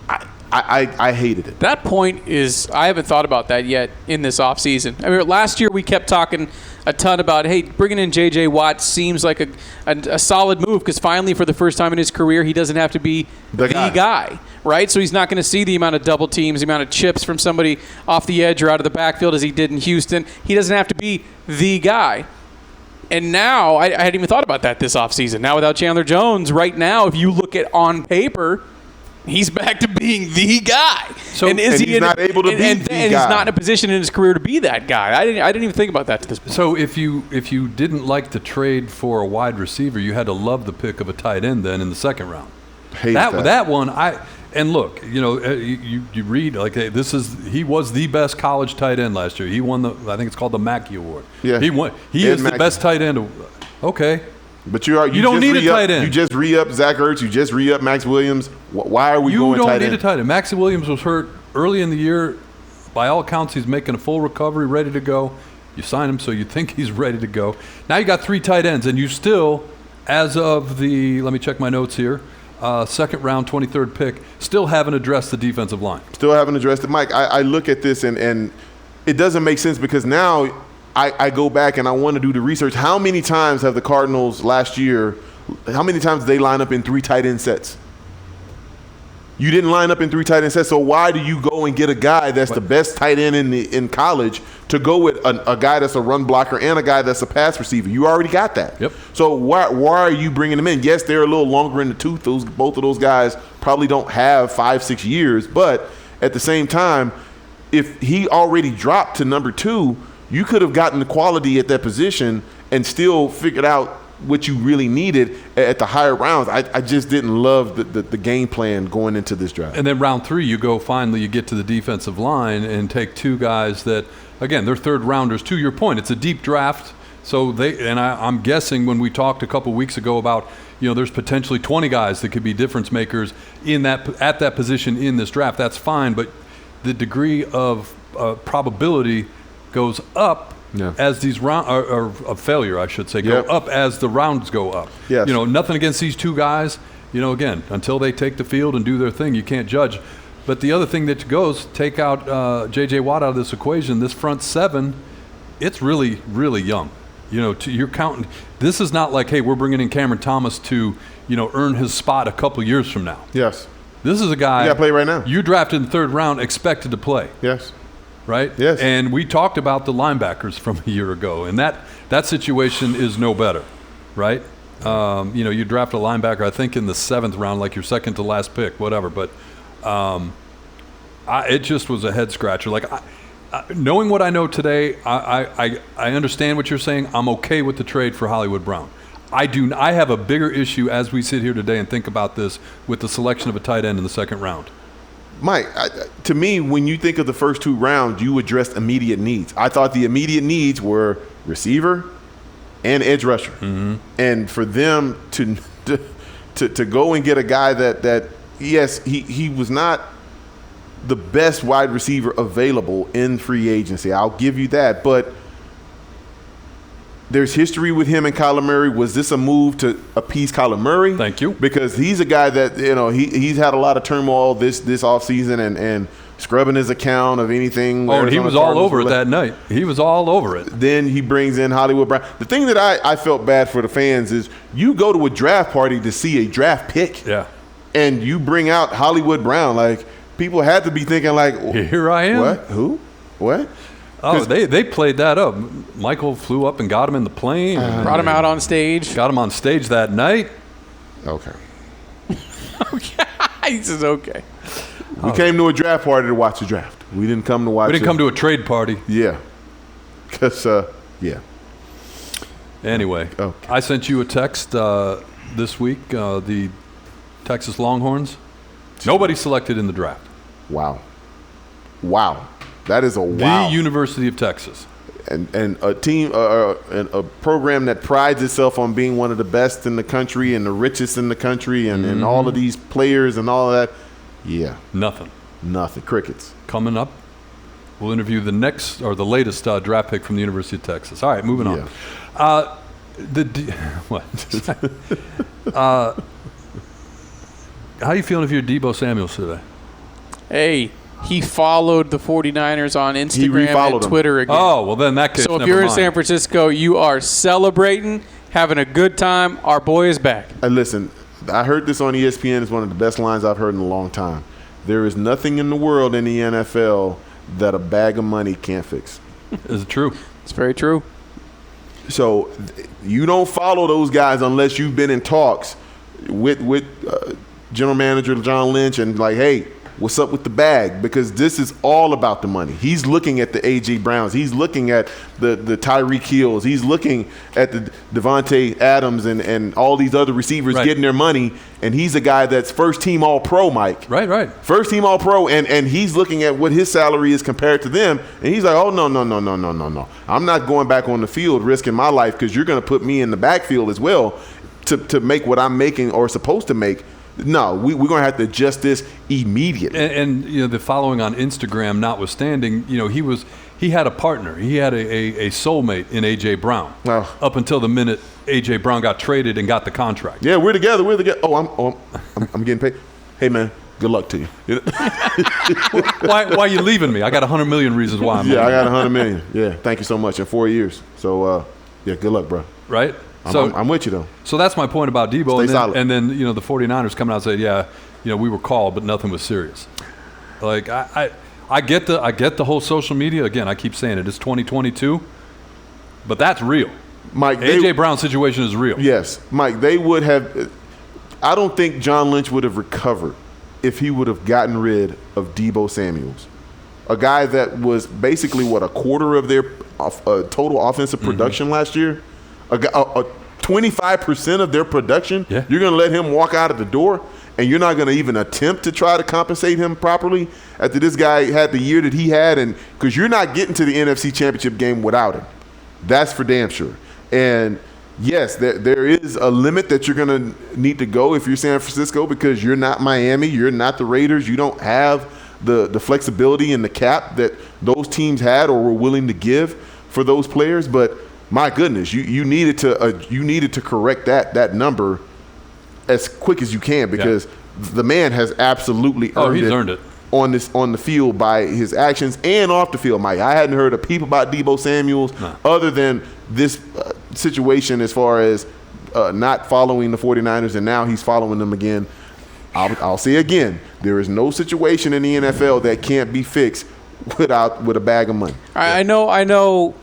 I hated it. That point is, I haven't thought about that yet in this offseason. I mean, last year we kept talking a ton about, hey, bringing in J.J. Watt seems like a solid move because finally, for the first time in his career, he doesn't have to be the guy, right? So he's not going to see the amount of double teams, the amount of chips from somebody off the edge or out of the backfield as he did in Houston. He doesn't have to be the guy. And now, I hadn't even thought about that this offseason. Now without Chandler Jones, right now, if you look at on paper, he's back to being the guy. So, and he's not able to be the guy. And he's not in a position in his career to be that guy. I didn't even think about that to this point. So if you didn't like the trade for a wide receiver, you had to love the pick of a tight end then in the second round. That one, and look, you read like, hey, he was the best college tight end last year. He won I think it's called the Mackey Award. Yeah. He is the best tight end. Okay. But you don't need a tight end. You just re-up Zach Ertz. You just re-up Max Williams. Why are we going tight end? You don't need a tight end. Max Williams was hurt early in the year. By all accounts, he's making a full recovery, ready to go. You sign him, so you think he's ready to go. Now you got 3 tight ends, and you still, as of let me check my notes here, second round, 23rd pick, still haven't addressed the defensive line. Still haven't addressed it. Mike, I look at this, and it doesn't make sense because now I go back and I want to do the research. How many times have the Cardinals last year, how many times did they line up in 3 tight end sets? You didn't line up in 3 tight end sets, so why do you go and get a guy that's the best tight end in college to go with a guy that's a run blocker and a guy that's a pass receiver? You already got that. Yep. So why are you bringing them in? Yes, they're a little longer in the tooth. Both of those guys probably don't have 5-6 years, but at the same time, if he already dropped to number 2, you could have gotten the quality at that position and still figured out what you really needed at the higher rounds. I just didn't love the game plan going into this draft. And then round 3, you get to the defensive line and take 2 guys that, again, they're third rounders. To your point, it's a deep draft. So I'm guessing when we talked a couple weeks ago about, there's potentially 20 guys that could be difference makers at that position in this draft. That's fine, but the degree of probability goes up as these rounds, or of failure, I should say, go up as the rounds go up. Yes. Nothing against these 2 guys. Again, until they take the field and do their thing, you can't judge. But the other thing that goes, take out J.J. Watt out of this equation, this front 7, it's really, really young. You're counting. This is not like, hey, we're bringing in Cameron Thomas to, earn his spot a couple years from now. Yes. This is a guy. You got to play right now. You drafted in the 3rd round, expected to play. Yes. Right? Yes. And we talked about the linebackers from a year ago, and that situation is no better, right? You draft a linebacker, I think, in the 7th round, like your second to last pick, whatever. But it just was a head scratcher. Like, knowing what I know today, I understand what you're saying. I'm okay with the trade for Hollywood Brown. I have a bigger issue as we sit here today and think about this with the selection of a tight end in the 2nd round. Mike, to me, when you think of the first 2 rounds, you addressed immediate needs. I thought the immediate needs were receiver and edge rusher. Mm-hmm. And for them to go and get a guy that yes, he was not the best wide receiver available in free agency. I'll give you that. But there's history with him and Kyler Murray. Was this a move to appease Kyler Murray? Thank you. Because he's a guy that, he's had a lot of turmoil this offseason and scrubbing his account of anything. Oh, and he was all over it that night. He was all over it. Then he brings in Hollywood Brown. The thing that I felt bad for the fans is you go to a draft party to see a draft pick. Yeah. And you bring out Hollywood Brown. Like, people had to be thinking like, here I am. What? Who? What? Oh, they played that up. Michael flew up and got him in the plane. Brought him out on stage. Got him on stage that night. Okay. Okay. He says okay. We came to a draft party to watch the draft. We didn't come to watch. We didn't come to a trade party. Yeah. Because, yeah. Anyway, okay. I sent you a text this week. The Texas Longhorns. Nobody selected in the draft. Wow. That is a wow. The University of Texas. and a team, and a program that prides itself on being one of the best in the country and the richest in the country, and all of these players and all of that. Yeah, Nothing. crickets. Coming up, we'll interview the next or the latest draft pick from the University of Texas. All right, moving on. What? How you feeling if you're Deebo Samuels today? Hey, he followed the 49ers on Instagram refollowed and them. Twitter again. Oh, well, then that case, So if never you're in mind. San Francisco, you are celebrating, having a good time. Our boy is back. And listen, I heard this on ESPN. It's one of the best lines I've heard in a long time. There is nothing in the world in the NFL that a bag of money can't fix. Is it true? It's very true. So you don't follow those guys unless you've been in talks with general manager John Lynch and like, hey, what's up with the bag? Because this is all about the money. He's looking at the A.J. Browns. He's looking at the Tyreek Hills. He's looking at the Devontae Adams and all these other receivers getting their money. And he's a guy that's first-team All-Pro, Mike. Right. First-team All-Pro, and he's looking at what his salary is compared to them. And he's like, oh, no. I'm not going back on the field risking my life because you're going to put me in the backfield as well to make what I'm making or supposed to make. No, we're going to have to adjust this immediately. And you know, the following on Instagram notwithstanding, you know, he had a partner. He had a soulmate in A.J. Brown up until the minute A.J. Brown got traded and got the contract. Yeah, we're together. Oh, I'm getting paid. Hey, man, good luck to you. Why are you leaving me? I got 100 million reasons why I'm leaving. I got 100 million. Yeah, thank you so much in 4 years. So, yeah, good luck, bro. Right? I'm with you, though. So that's my point about Deebo. Stay solid. And then, you know, the 49ers coming out and say, yeah, you know, we were called, but nothing was serious. Like, I get the whole social media. Again, I keep saying it. It's 2022, but that's real. Mike, A.J. Brown's situation is real. Yes, Mike, they would have – I don't think John Lynch would have recovered if he would have gotten rid of Deebo Samuels, a guy that was basically, a quarter of their total offensive production last year. A 25% of their production, Yeah. You're going to let him walk out of the door, and you're not going to even attempt to try to compensate him properly after this guy had the year that he had, and because you're not getting to the NFC Championship game without him. That's for damn sure. And yes, there is a limit that you're going to need to go if you're San Francisco because you're not Miami, you're not the Raiders, you don't have the flexibility and the cap that those teams had or were willing to give for those players, but my goodness, you needed to correct that number as quick as you can because the man has absolutely earned it on the field by his actions and off the field, Mike. I hadn't heard a peep about Deebo Samuels other than this situation as far as not following the 49ers, and now he's following them again. I'll say again, there is no situation in the NFL that can't be fixed with a bag of money. I know.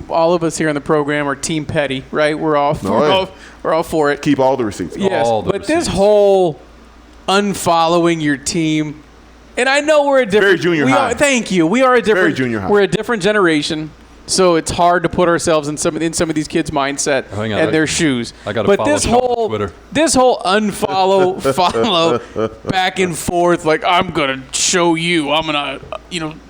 All of us here on the program are Team Petty, right? We're all for it. Keep all the receipts. Yes, but receipts. this whole unfollowing your team, and I know we're a different. Very junior high. Thank you. We are a different. Very junior high. We're a different generation, so it's hard to put ourselves in some of these kids' mindset Hang on, and their shoes. I gotta but follow this Sean on whole Twitter. this whole follow back and forth, like I'm gonna show you, I'm gonna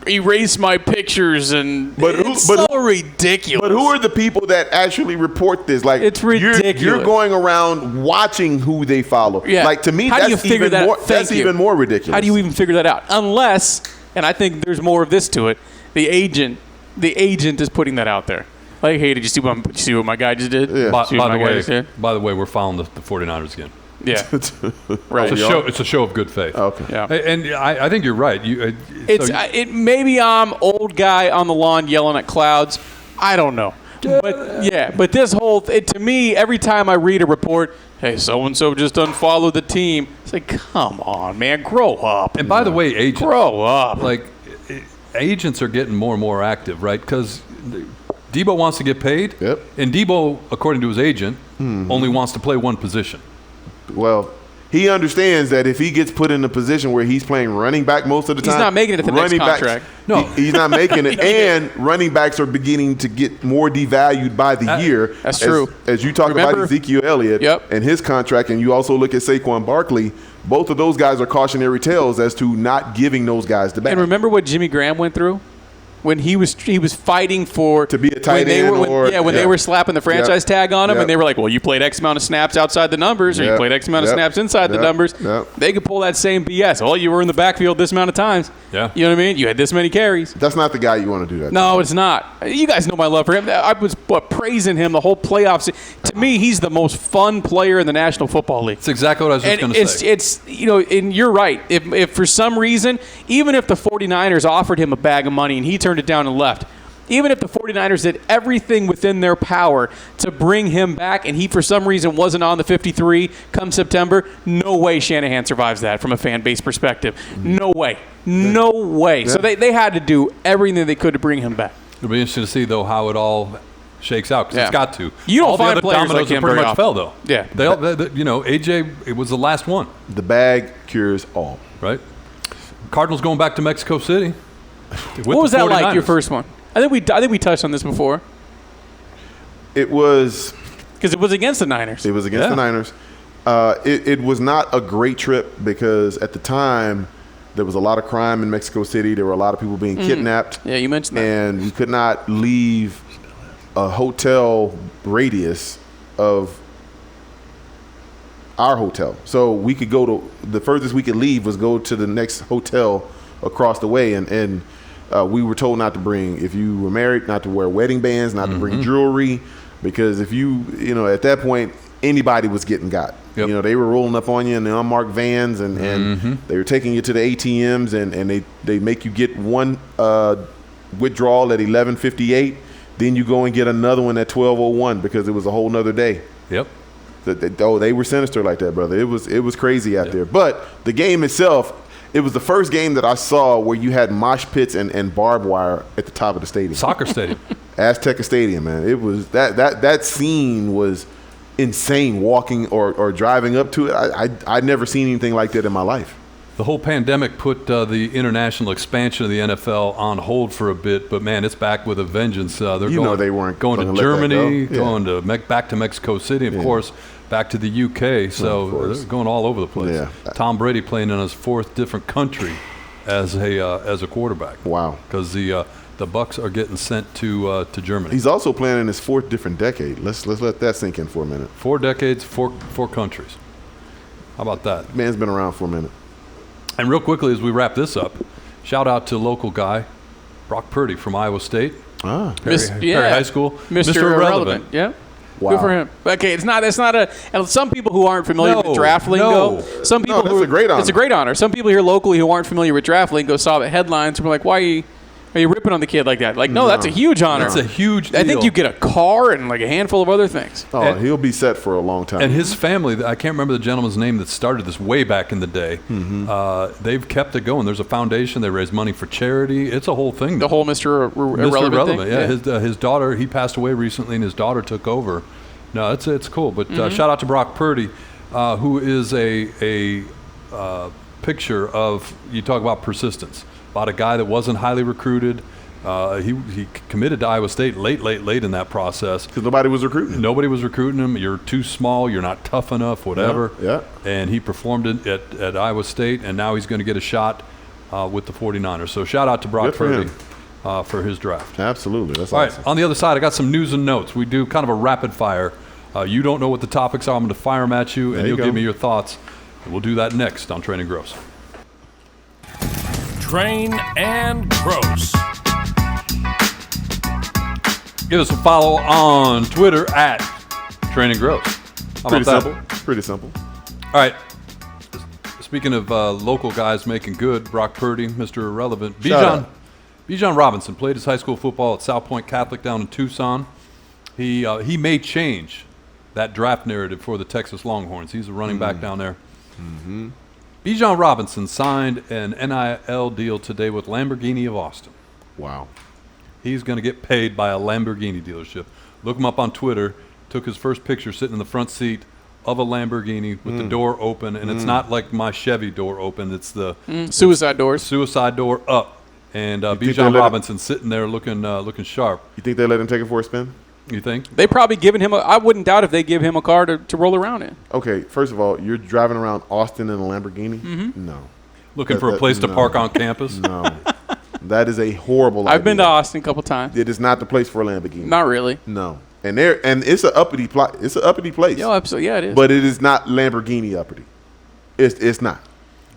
erase my pictures, and it's so ridiculous. But who are the people that actually report this? Like It's ridiculous. You're going around watching who they follow. Yeah. Like to me, How do you that's figure even that more. out? That's Thank you. even more ridiculous. How do you even figure that out? Unless, and I think there's more of this to it, the agent is putting that out there. Like, hey, did you see what my guy just did? Yeah. By See what my guy just the did? way, by the way, we're following the 49ers again. Yeah. Right. It's a show of good faith. Okay. Yeah. And I think you're right. Maybe I'm old guy on the lawn yelling at clouds. I don't know. But this whole to me, every time I read a report, hey, so and so just unfollowed the team. It's like, come on, man, grow up. And by the way, agents grow up. Like agents are getting more and more active, right? Because Deebo wants to get paid. Yep. And Deebo, according to his agent, only wants to play one position. Well, he understands that if he gets put in a position where he's playing running back most of the time, He's not making it at the next contract. No. He's not making it. And running backs are beginning to get more devalued by the year. That's true. As you talk about Ezekiel Elliott and his contract, and you also look at Saquon Barkley, both of those guys are cautionary tales as to not giving those guys the bag. And remember what Jimmy Graham went through? when he was fighting for to be a tight when they end, were they were slapping the franchise tag on him, and they were like, well, you played X amount of snaps outside the numbers, or you played X amount of snaps inside the numbers. They could pull that same BS. Oh, you were in the backfield this amount of times. Yeah. You know what I mean? You had this many carries. That's not the guy you want to do that. No, it's not. You guys know my love for him. I was praising him the whole playoffs. To me, he's the most fun player in the National Football League. That's exactly what I was just going to say. It's and you're right. If for some reason, even if the 49ers offered him a bag of money and he turned it down and left, even if the 49ers did everything within their power to bring him back and he for some reason wasn't on the 53 come September, no way Shanahan survives that from a fan base perspective. No way. No way. So they had to do everything they could to bring him back. It'll be interesting to see, though, how it all shakes out, because it's got to. You don't all find the other players dominoes like him pretty very much often. fell, though. Yeah. AJ, it was the last one. The bag cures all. Right? Cardinals going back to Mexico City. What was that like, your first one? I think we touched on this before. It was because it was against the Niners. It was against the Niners. It was not a great trip because at the time there was a lot of crime in Mexico City. There were a lot of people being kidnapped. Yeah, you mentioned that. And we could not leave a hotel radius of our hotel. So we could go to the furthest we could leave was go to the next hotel across the way, and we were told not to bring, if you were married, not to wear wedding bands, not to bring jewelry, because if you at that point anybody was getting got. Yep. They were rolling up on you in the unmarked vans, and they were taking you to the ATMs, and they make you get one withdrawal at 11:58, then you go and get another one at 12:01 because it was a whole nother day. Yep. They were sinister like that, brother. It was crazy out there. But the game itself, it was the first game that I saw where you had mosh pits and barbed wire at the top of the stadium. Soccer stadium. Azteca Stadium, man. It was that scene was insane. Walking or driving up to it, I'd never seen anything like that in my life. The whole pandemic put the international expansion of the NFL on hold for a bit, but man, it's back with a vengeance. They weren't going to Germany, going to back to Mexico City, of course, back to the UK. So they're going all over the place. Yeah. Tom Brady playing in his fourth different country as a quarterback. Wow. Because the Bucks are getting sent to Germany. He's also playing in his fourth different decade. Let's let that sink in for a minute. 4 decades, four countries. How about that? Man's been around for a minute. And real quickly, as we wrap this up, shout out to local guy, Brock Purdy from Iowa State. Perry High School. Mr. Irrelevant. Yeah. Wow. Good for him. Okay, it's not. And some people who aren't familiar with draft lingo. Some people. That's a great honor. It's a great honor. Some people here locally who aren't familiar with draft lingo saw the headlines and were like, "Why are you ripping on the kid like that?" Like, no, that's a huge honor. That's a huge deal. I think you get a car and like a handful of other things. Oh, he'll be set for a long time. And his family, I can't remember the gentleman's name that started this way back in the day. They've kept it going. There's a foundation. They raise money for charity. It's a whole thing. The whole Mr. Irrelevant thing. Yeah. His daughter, he passed away recently, and his daughter took over. No, it's cool. But shout out to Brock Purdy, who is a picture of, you talk about persistence. About a guy that wasn't highly recruited. He committed to Iowa State late in that process. Because nobody was recruiting him. Nobody was recruiting him. You're too small. You're not tough enough, whatever. Yeah. And he performed at Iowa State, and now he's going to get a shot with the 49ers. So shout out to Brock Purdy for his draft. Absolutely. That's All awesome. right, on the other side, I got some news and notes. We do kind of a rapid fire. You don't know what the topics are. I'm going to fire them at you, and you'll give me your thoughts. And we'll do that next on Train and Grose. Train and Grose. Give us a follow on Twitter at Train and Grose. How Pretty about simple. that? Pretty simple. All right. Speaking of local guys making good, Brock Purdy, Mr. Irrelevant. Bijan Robinson played his high school football at South Point Catholic down in Tucson. He may change that draft narrative for the Texas Longhorns. He's a running back down there. Mm-hmm. Bijan Robinson signed an NIL deal today with Lamborghini of Austin. Wow. He's going to get paid by a Lamborghini dealership. Look him up on Twitter. Took his first picture sitting in the front seat of a Lamborghini with the door open, and it's not like my Chevy door open. It's the suicide doors. Suicide door up. And Bijan Robinson sitting there looking sharp. You think they let him take it for a spin? You think? They probably given him I wouldn't doubt if they give him a car to roll around in. Okay, first of all, you're driving around Austin in a Lamborghini? No. Looking for a place to park on campus? No. That is a horrible idea. I've been to Austin a couple times. It is not the place for a Lamborghini. Not really. No. And it's an uppity place. Yeah, absolutely. Yeah, it is. But it is not Lamborghini uppity. It's not.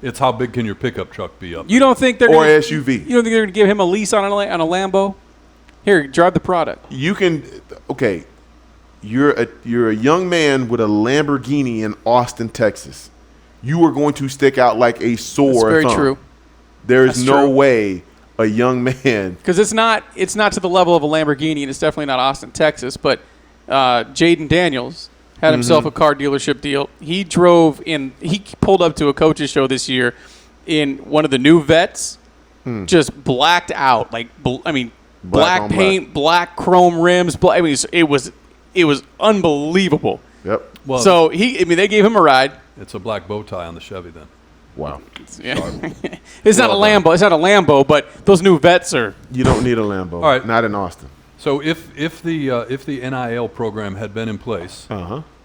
It's how big can your pickup truck be up? You don't think they're Or gonna, SUV. You don't think they're going to give him a lease on a Lambo? Here, drive the product. You can. Okay. You're a young man with a Lamborghini in Austin, Texas. You are going to stick out like a sore That's very thumb. True. There is That's no true. way a young man. Because it's not to the level of a Lamborghini, and it's definitely not Austin, Texas. But Jaden Daniels had himself a car dealership deal. He drove in. He pulled up to a coach's show this year in one of the new Vets, just blacked out. Black on paint, black chrome rims. It was unbelievable. Yep. Well, So they gave him a ride. it's a black bow tie on the Chevy then. Wow. Yeah. It's not a Lambo. It's not a Lambo, but those new Vets are. You don't need a Lambo. All right. Not in Austin. So if the NIL program had been in place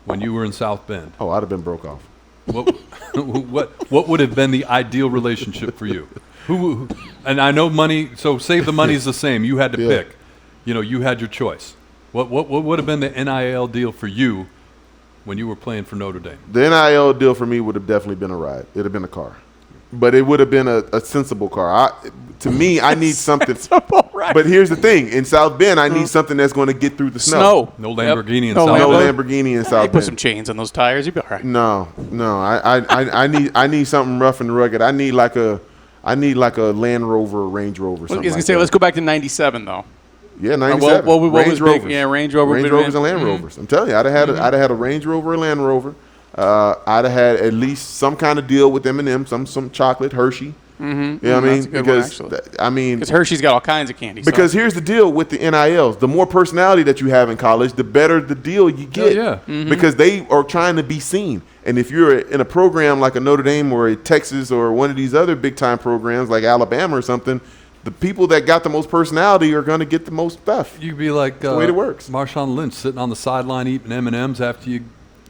when you were in South Bend, Oh, I'd have been broke off. what would have been the ideal relationship for you? Who and I know money. So say the money's the same. You had to Yeah. pick. You had your choice. What would have been the NIL deal for you when you were playing for Notre Dame? The NIL deal for me would have definitely been a ride. It would have been a car. But it would have been a sensible car. To me, I need something. Right. But here's the thing. In South Bend, I need something that's going to get through the snow. No Lamborghini in No South No Bend. Lamborghini in They South put some Bend. chains on those tires. You'd be all right. No. I need something rough and rugged. I need like a Land Rover or Range Rover. I Something was gonna like say, that. let's go back to '97 though. Yeah, 97. what was Range big? Rovers. Yeah, Range Rover. Range big Rovers man. and Land Rovers. I'm telling you, I'd have had a Range Rover or Land Rover. I'd have had at least some kind of deal with M&M, some chocolate, Hershey. You know what I mean? That's a good one, actually. Because Hershey's got all kinds of candy. Because here's the deal with the NILs. The more personality that you have in college, the better the deal you get. Yeah. Because they are trying to be seen. And if you're in a program like a Notre Dame or a Texas or one of these other big-time programs like Alabama or something, the people that got the most personality are going to get the most stuff. You'd be like the way it works. Marshawn Lynch sitting on the sideline eating M&Ms after you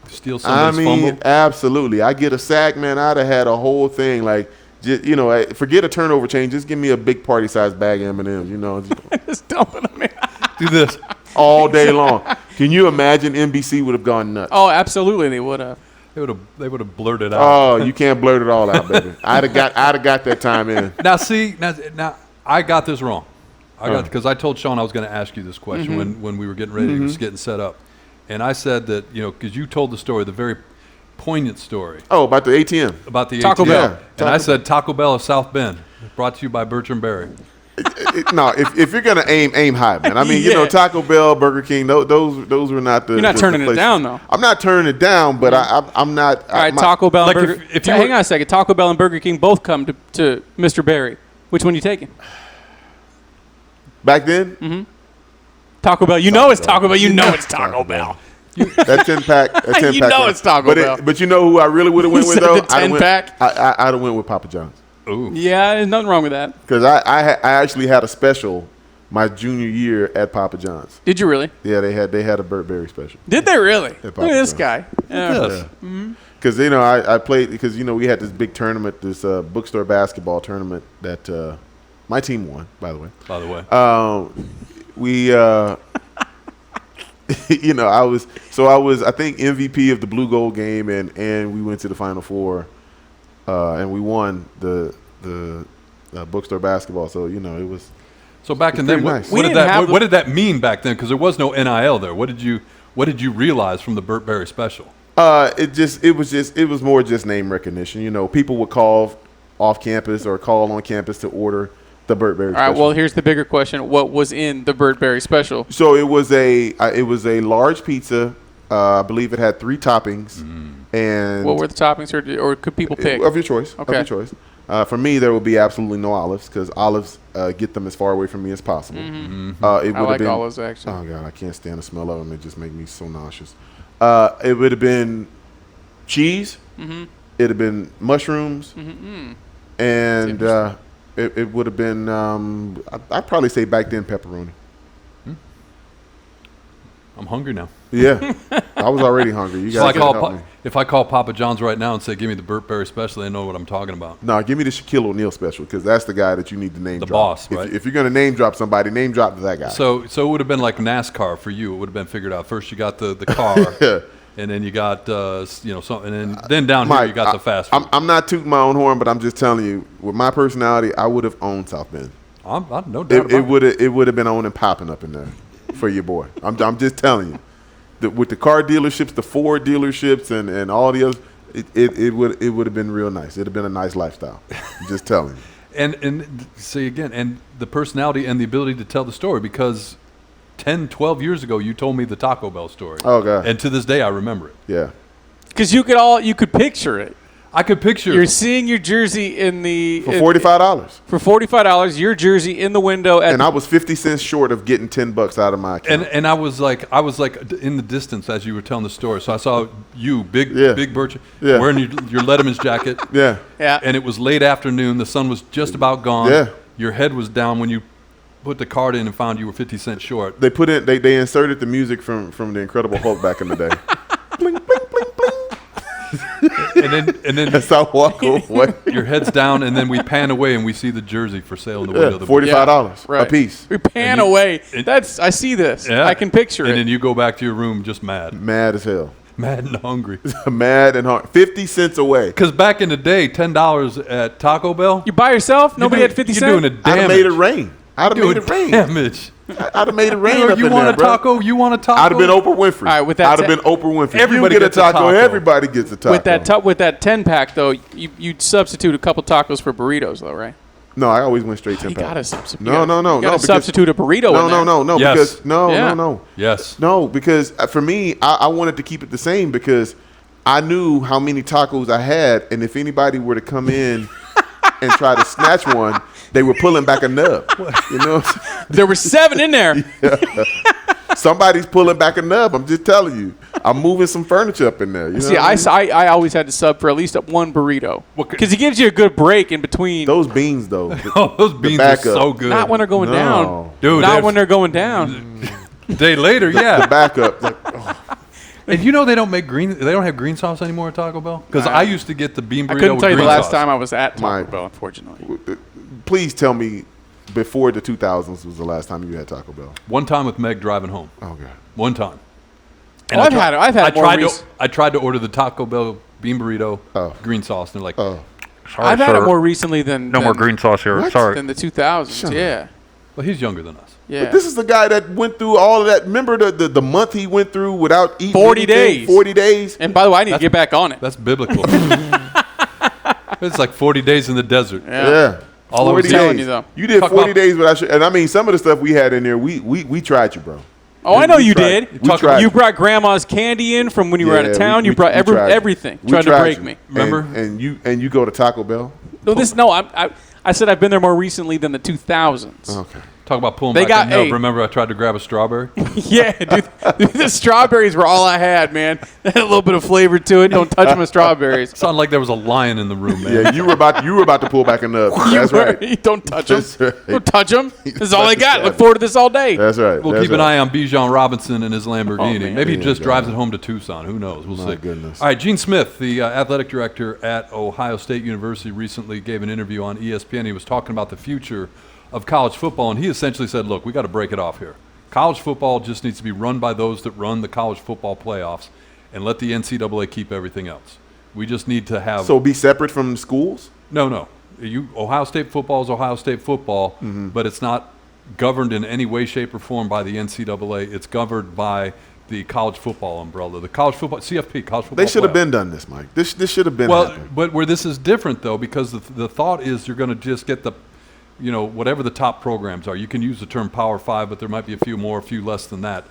steal somebody's fumble. Absolutely. I get a sack, man. I'd have had a whole thing like, forget a turnover change. Just give me a big party-sized bag of M&Ms, just dumping them in. Do this. all day long. Can you imagine NBC would have gone nuts? Oh, absolutely, they would have. They would have blurted out. Oh, you can't blurt it all out, baby. I'd have got that time in. Now I got this wrong. Because I told Sean I was going to ask you this question when we were getting ready, just getting set up, and I said that because you told the story, the very poignant story Oh, about the ATM. about the Taco ATM. Bell. And I said Taco Bell of South Bend, brought to you by Bertram Berry. No, if you're gonna aim high, man. I mean, Yeah. Taco Bell, Burger King, those were not the. You're not the turning it places. down, though. I'm not turning it down, but I'm not. All right, Taco Bell and like Burger. if you hang were- on a second. Taco Bell and Burger King both come to Mr. Berry. Which one you taking? Back then, Taco Bell. You know it's Taco Bell. You know it's Taco Bell. that 10-pack. That 10-pack. You know it's Taco Bell. But you know who I really would have went You with said though? the 10-pack? I'd have went with Papa John's Ooh. Yeah, there's nothing wrong with that. because I actually had a special my junior year at Papa John's. Did you really? Yeah, they had a Burt Berry special. Did they really? Look Papa at this John's. guy. Yeah. Yes. Because I played because we had this big tournament, this bookstore basketball tournament that my team won, by the way. By the way. We I was I think MVP of the blue gold game and we went to the Final Four and we won the bookstore basketball. So it was. So back in then, pretty nice. what did that mean back then? Because there was no NIL there. What did you realize from the Burt Berry special? It was more just name recognition. People would call off campus or call on campus to order the Burt Berry All special. right. Well, here's the bigger question: what was in the Burt Berry special? So it was a large pizza. I believe it had 3 toppings. And What were the toppings, or could people pick? of your choice? Okay. Of your choice. For me, there would be absolutely no olives because olives get them as far away from me as possible. It would I have like been, olives actually. Oh God, I can't stand the smell of them. It just makes me so nauseous. It would have been cheese. It'd have been mushrooms, and it would have been. I'd probably say back then pepperoni. I'm hungry now. Yeah, I was already hungry. You So guys help me. if I call Papa John's right now and say, give me the Burt Berry special, they know what I'm talking about. No, give me the Shaquille O'Neal special because that's the guy that you need to name The drop. boss, right? If you're going to name drop somebody, name drop that guy. So it would have been like NASCAR for you. It would have been figured out. First you got the car, and then you got something, and then down here you got the fast food. I'm not tooting my own horn, but I'm just telling you, with my personality, I would have owned South Bend. I'm no doubt about It would have been on and popping up in there for your boy. I'm just telling you. With the car dealerships, the Ford dealerships, and all the others, it would have been real nice. It'd have been a nice lifestyle. I'm just telling you. And see again, and the personality and the ability to tell the story, because 10, 12 years ago you told me the Taco Bell story. Oh God! And to this day I remember it. Yeah. Because you could picture it. I could picture. You're seeing your jersey for $45. For $45, your jersey in the window. And I was 50 cents short of getting $10 out of my account. And I was like in the distance as you were telling the story. So I saw you, big Birch, wearing your Letterman's jacket. Yeah. And it was late afternoon. The sun was just about gone. Yeah. Your head was down when you put the card in and found you were 50 cents short. They inserted the music from the Incredible Hulk back in the day. Bling, bling, bling, bling. and then as I walk away, your head's down, and then we pan away and we see the jersey for sale in the window. $45 a piece. We pan away. I see this. Yeah. I can picture it. And then you go back to your room just mad as hell, mad and hungry, mad and hungry. 50 cents away. Because back in the day, $10 at Taco Bell. You by yourself? Nobody had 50 cents. You're doing a damage. I'd have made it rain. I'd have made it rain. Damage. I'd have made it rain. You want a taco? You want a taco? I'd have been Oprah Winfrey. All right, with that I'd have been Oprah Winfrey. Everybody you get gets a taco. a taco. Everybody gets a taco. With that 10-pack though, you'd substitute a couple tacos for burritos though, right? No, I always went straight 10 You pack. gotta substitute. No. You gotta substitute a burrito. No. Yes. Because no. Yes. No, because for me, I wanted to keep it the same because I knew how many tacos I had, and if anybody were to come in and try to snatch one, they were pulling back a nub. You know, there were 7 in there. Somebody's pulling back a nub. I'm just telling you. I'm moving some furniture up in there. You know See, I always had to sub for at least one burrito because he gives you a good break in between. Those beans, though. Those beans are so good. Not when they're going down, dude. Not when they're going down. A day later, yeah. The backup. Like, oh. And you know they don't have green sauce anymore at Taco Bell? Because I used to get the bean burrito. I couldn't tell you the green last sauce. time I was at Taco Bell, unfortunately. Please tell me, before the 2000s was the last time you had Taco Bell? One time with Meg driving home. Oh God. One time. And I've had more I tried to order the Taco Bell bean burrito, green sauce, and they're like, Sorry, I've had sir. it more recently than No more green sauce here. What? Sorry. than the 2000s. Yeah. well, he's younger than us. Yeah. But this is the guy that went through all of that. Remember the month he went through without eating 40 anything? days. 40 days. And by the way, I need to get back on it. That's biblical. It's like 40 days in the desert. Yeah. All I was 40 telling days. you, though. You did Talk 40 about- days without and I mean some of the stuff we had in there, we tried you, bro. Oh, I know you tried. did. We tried. You brought grandma's candy in from when you were out of town. You brought we tried you. everything. We Tried to tried break you. me. Remember? And you go to Taco Bell? I said I've been there more recently than the 2000s. Okay. Talk about pulling They back got a nub. eight. Remember I tried to grab a strawberry? Yeah, dude. The strawberries were all I had, man. They had a little bit of flavor to it. Don't touch my strawberries. Sounded like there was a lion in the room, man. Yeah, you were about to pull back a nub. That's right. Don't touch them. That's right. Don't touch them. This is all I got. Look forward to this all day. That's right. We'll That's keep an right. eye on Bijan Robinson and his Lamborghini. man. Maybe he Yeah, just God. drives it home to Tucson. Who knows? We'll My see. goodness. All right, Gene Smith, the athletic director at Ohio State University, recently gave an interview on ESPN. He was talking about the future of college football, and he essentially said, look, we got to break it off here. College football just needs to be run by those that run the college football playoffs and let the NCAA keep everything else. We just need to have... So be separate from the schools? No. Ohio State football is Ohio State football, but it's not governed in any way, shape, or form by the NCAA. It's governed by the college football umbrella. The college football, CFP, college football They should have playoff. been done this, Mike. This should have been Well, happened. but where this is different, though, because the thought is you're going to just get the, whatever the top programs are. You can use the term Power 5, but there might be a few more, a few less than that.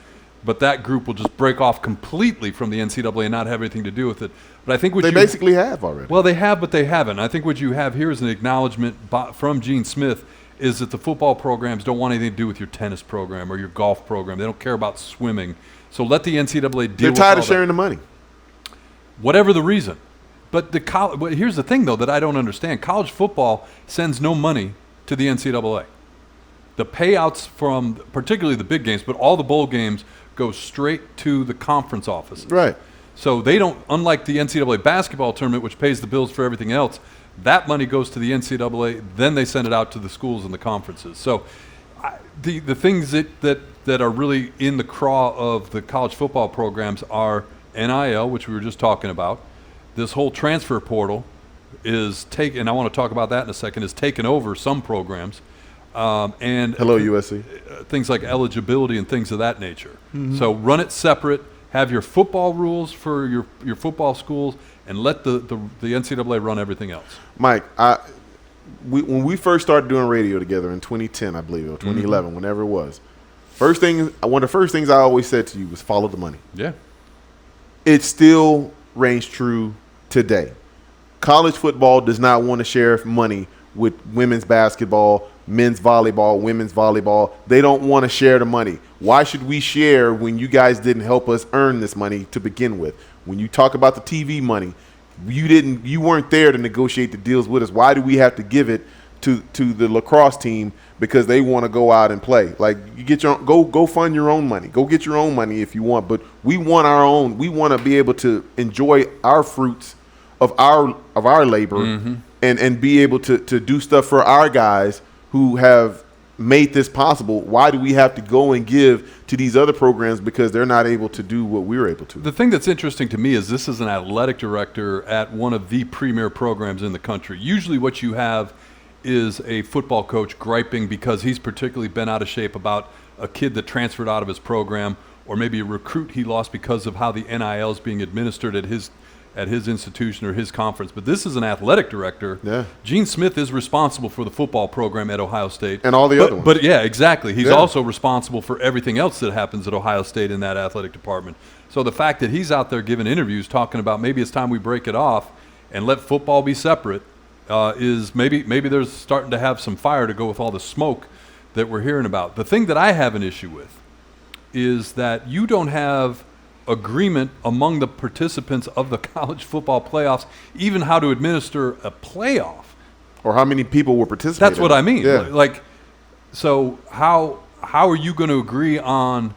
But that group will just break off completely from the NCAA and not have anything to do with it. But I think what They basically have already. Well, they have, but they haven't. I think what you have here is an acknowledgement from Gene Smith is that the football programs don't want anything to do with your tennis program or your golf program. They don't care about swimming. So let the NCAA deal with They're tired all of sharing that. the money. Whatever the reason. But here's the thing, though, that I don't understand. College football sends no money to the NCAA. The payouts from particularly the big games, but all the bowl games goes straight to the conference offices. Right. So they don't, unlike the NCAA basketball tournament, which pays the bills for everything else, that money goes to the NCAA, then they send it out to the schools and the conferences. So the things that are really in the craw of the college football programs are NIL, which we were just talking about. This whole transfer portal is taken, and I want to talk about that in a second, is taken over some programs. And Hello, USC. Things like eligibility and things of that nature. So run it separate, have your football rules for your football schools, and let the NCAA run everything else. Mike, when we first started doing radio together in 2010, I believe, or 2011, whenever it was, one of the first things I always said to you was follow the money. Yeah. It still reigns true today. College football does not want to share money with women's basketball, men's volleyball, women's volleyball. They don't want to share the money. Why should we share when you guys didn't help us earn this money to begin with? When you talk about the TV money, you weren't there to negotiate the deals with us. Why do we have to give it to the lacrosse team because they want to go out and play? Like, you get your own, go fund your own money. Go get your own money if you want, but we want our own. We want to be able to enjoy our fruits of our labor and be able to do stuff for our guys who have made this possible. Why do we have to go and give to these other programs because they're not able to do what we're able to? The thing that's interesting to me is this is an athletic director at one of the premier programs in the country. Usually what you have is a football coach griping because he's particularly been out of shape about a kid that transferred out of his program, or maybe a recruit he lost because of how the NIL is being administered at his institution or his conference. But this is an athletic director. Yeah. Gene Smith is responsible for the football program at Ohio State. And all the other ones. But yeah, exactly. He's also responsible for everything else that happens at Ohio State in that athletic department. So the fact that he's out there giving interviews talking about maybe it's time we break it off and let football be separate is maybe there's starting to have some fire to go with all the smoke that we're hearing about. The thing that I have an issue with is that you don't have agreement among the participants of the college football playoffs, even how to administer a playoff. Or how many people were participating. That's what I mean. Yeah. Like, so how are you going to agree on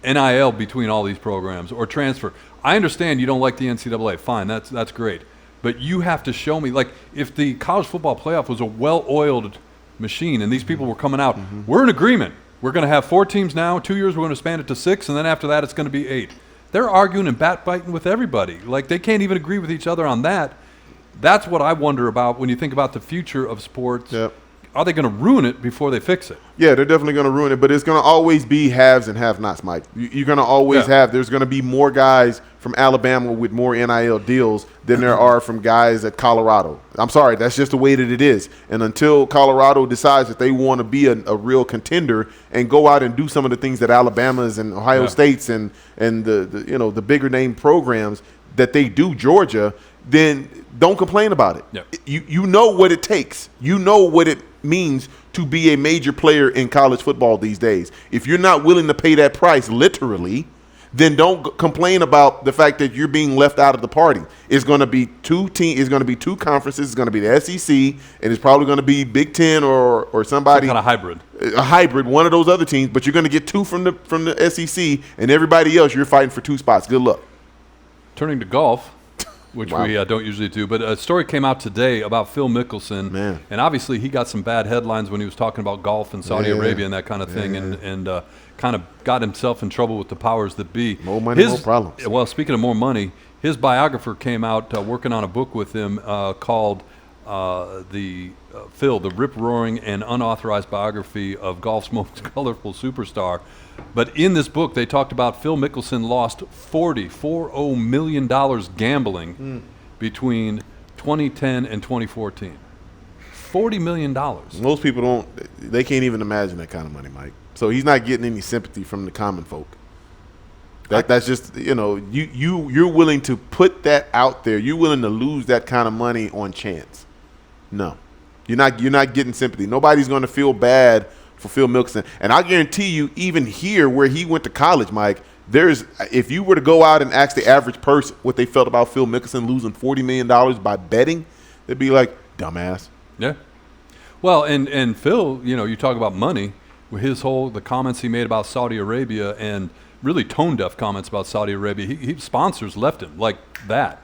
NIL between all these programs or transfer? I understand you don't like the NCAA. Fine, that's great. But you have to show me, like, if the college football playoff was a well-oiled machine and these people were coming out, we're in agreement. We're going to have 4 teams now. 2 years, we're going to expand it to 6, and then after that, it's going to be 8. They're arguing and bat-biting with everybody. Like, they can't even agree with each other on that. That's what I wonder about when you think about the future of sports. Yep. Are they going to ruin it before they fix it? Yeah, they're definitely going to ruin it, but it's going to always be haves and have-nots, Mike. You're going to always have – there's going to be more guys from Alabama with more NIL deals than there are from guys at Colorado. I'm sorry, that's just the way that it is. And until Colorado decides that they want to be a real contender and go out and do some of the things that Alabama's and Ohio State's and the bigger name programs that they do, Georgia, then don't complain about it. Yep. You know what it takes. You know what it means to be a major player in college football these days. If you're not willing to pay that price, literally, then don't complain about the fact that you're being left out of the party. It's going to be 2 teams. It's going to be 2 conferences. It's going to be the SEC, and it's probably going to be Big Ten or somebody. Some kind of hybrid. A hybrid, one of those other teams. But you're going to get 2 from the SEC, and everybody else, you're fighting for 2 spots. Good luck. Turning to golf, which we don't usually do, but a story came out today about Phil Mickelson. Man. And obviously he got some bad headlines when he was talking about golf in Saudi Arabia and that kind of thing, and kind of got himself in trouble with the powers that be. More money, more problems. Well, speaking of more money, his biographer came out working on a book with him called Phil, the rip-roaring and unauthorized biography of golf's most colorful superstar. But in this book, they talked about Phil Mickelson lost $40 million gambling between 2010 and 2014. $40 million. Most people they can't even imagine that kind of money, Mike. So he's not getting any sympathy from the common folk. That's just, you're willing to put that out there. You're willing to lose that kind of money on chance. No. You're not getting sympathy. Nobody's going to feel bad for Phil Mickelson. And I guarantee you, even here where he went to college, Mike, if you were to go out and ask the average person what they felt about Phil Mickelson losing $40 million by betting, they'd be like, dumbass. Yeah. Well, and Phil, you talk about money, with the comments he made about Saudi Arabia and really tone-deaf comments about Saudi Arabia. He sponsors left him like that.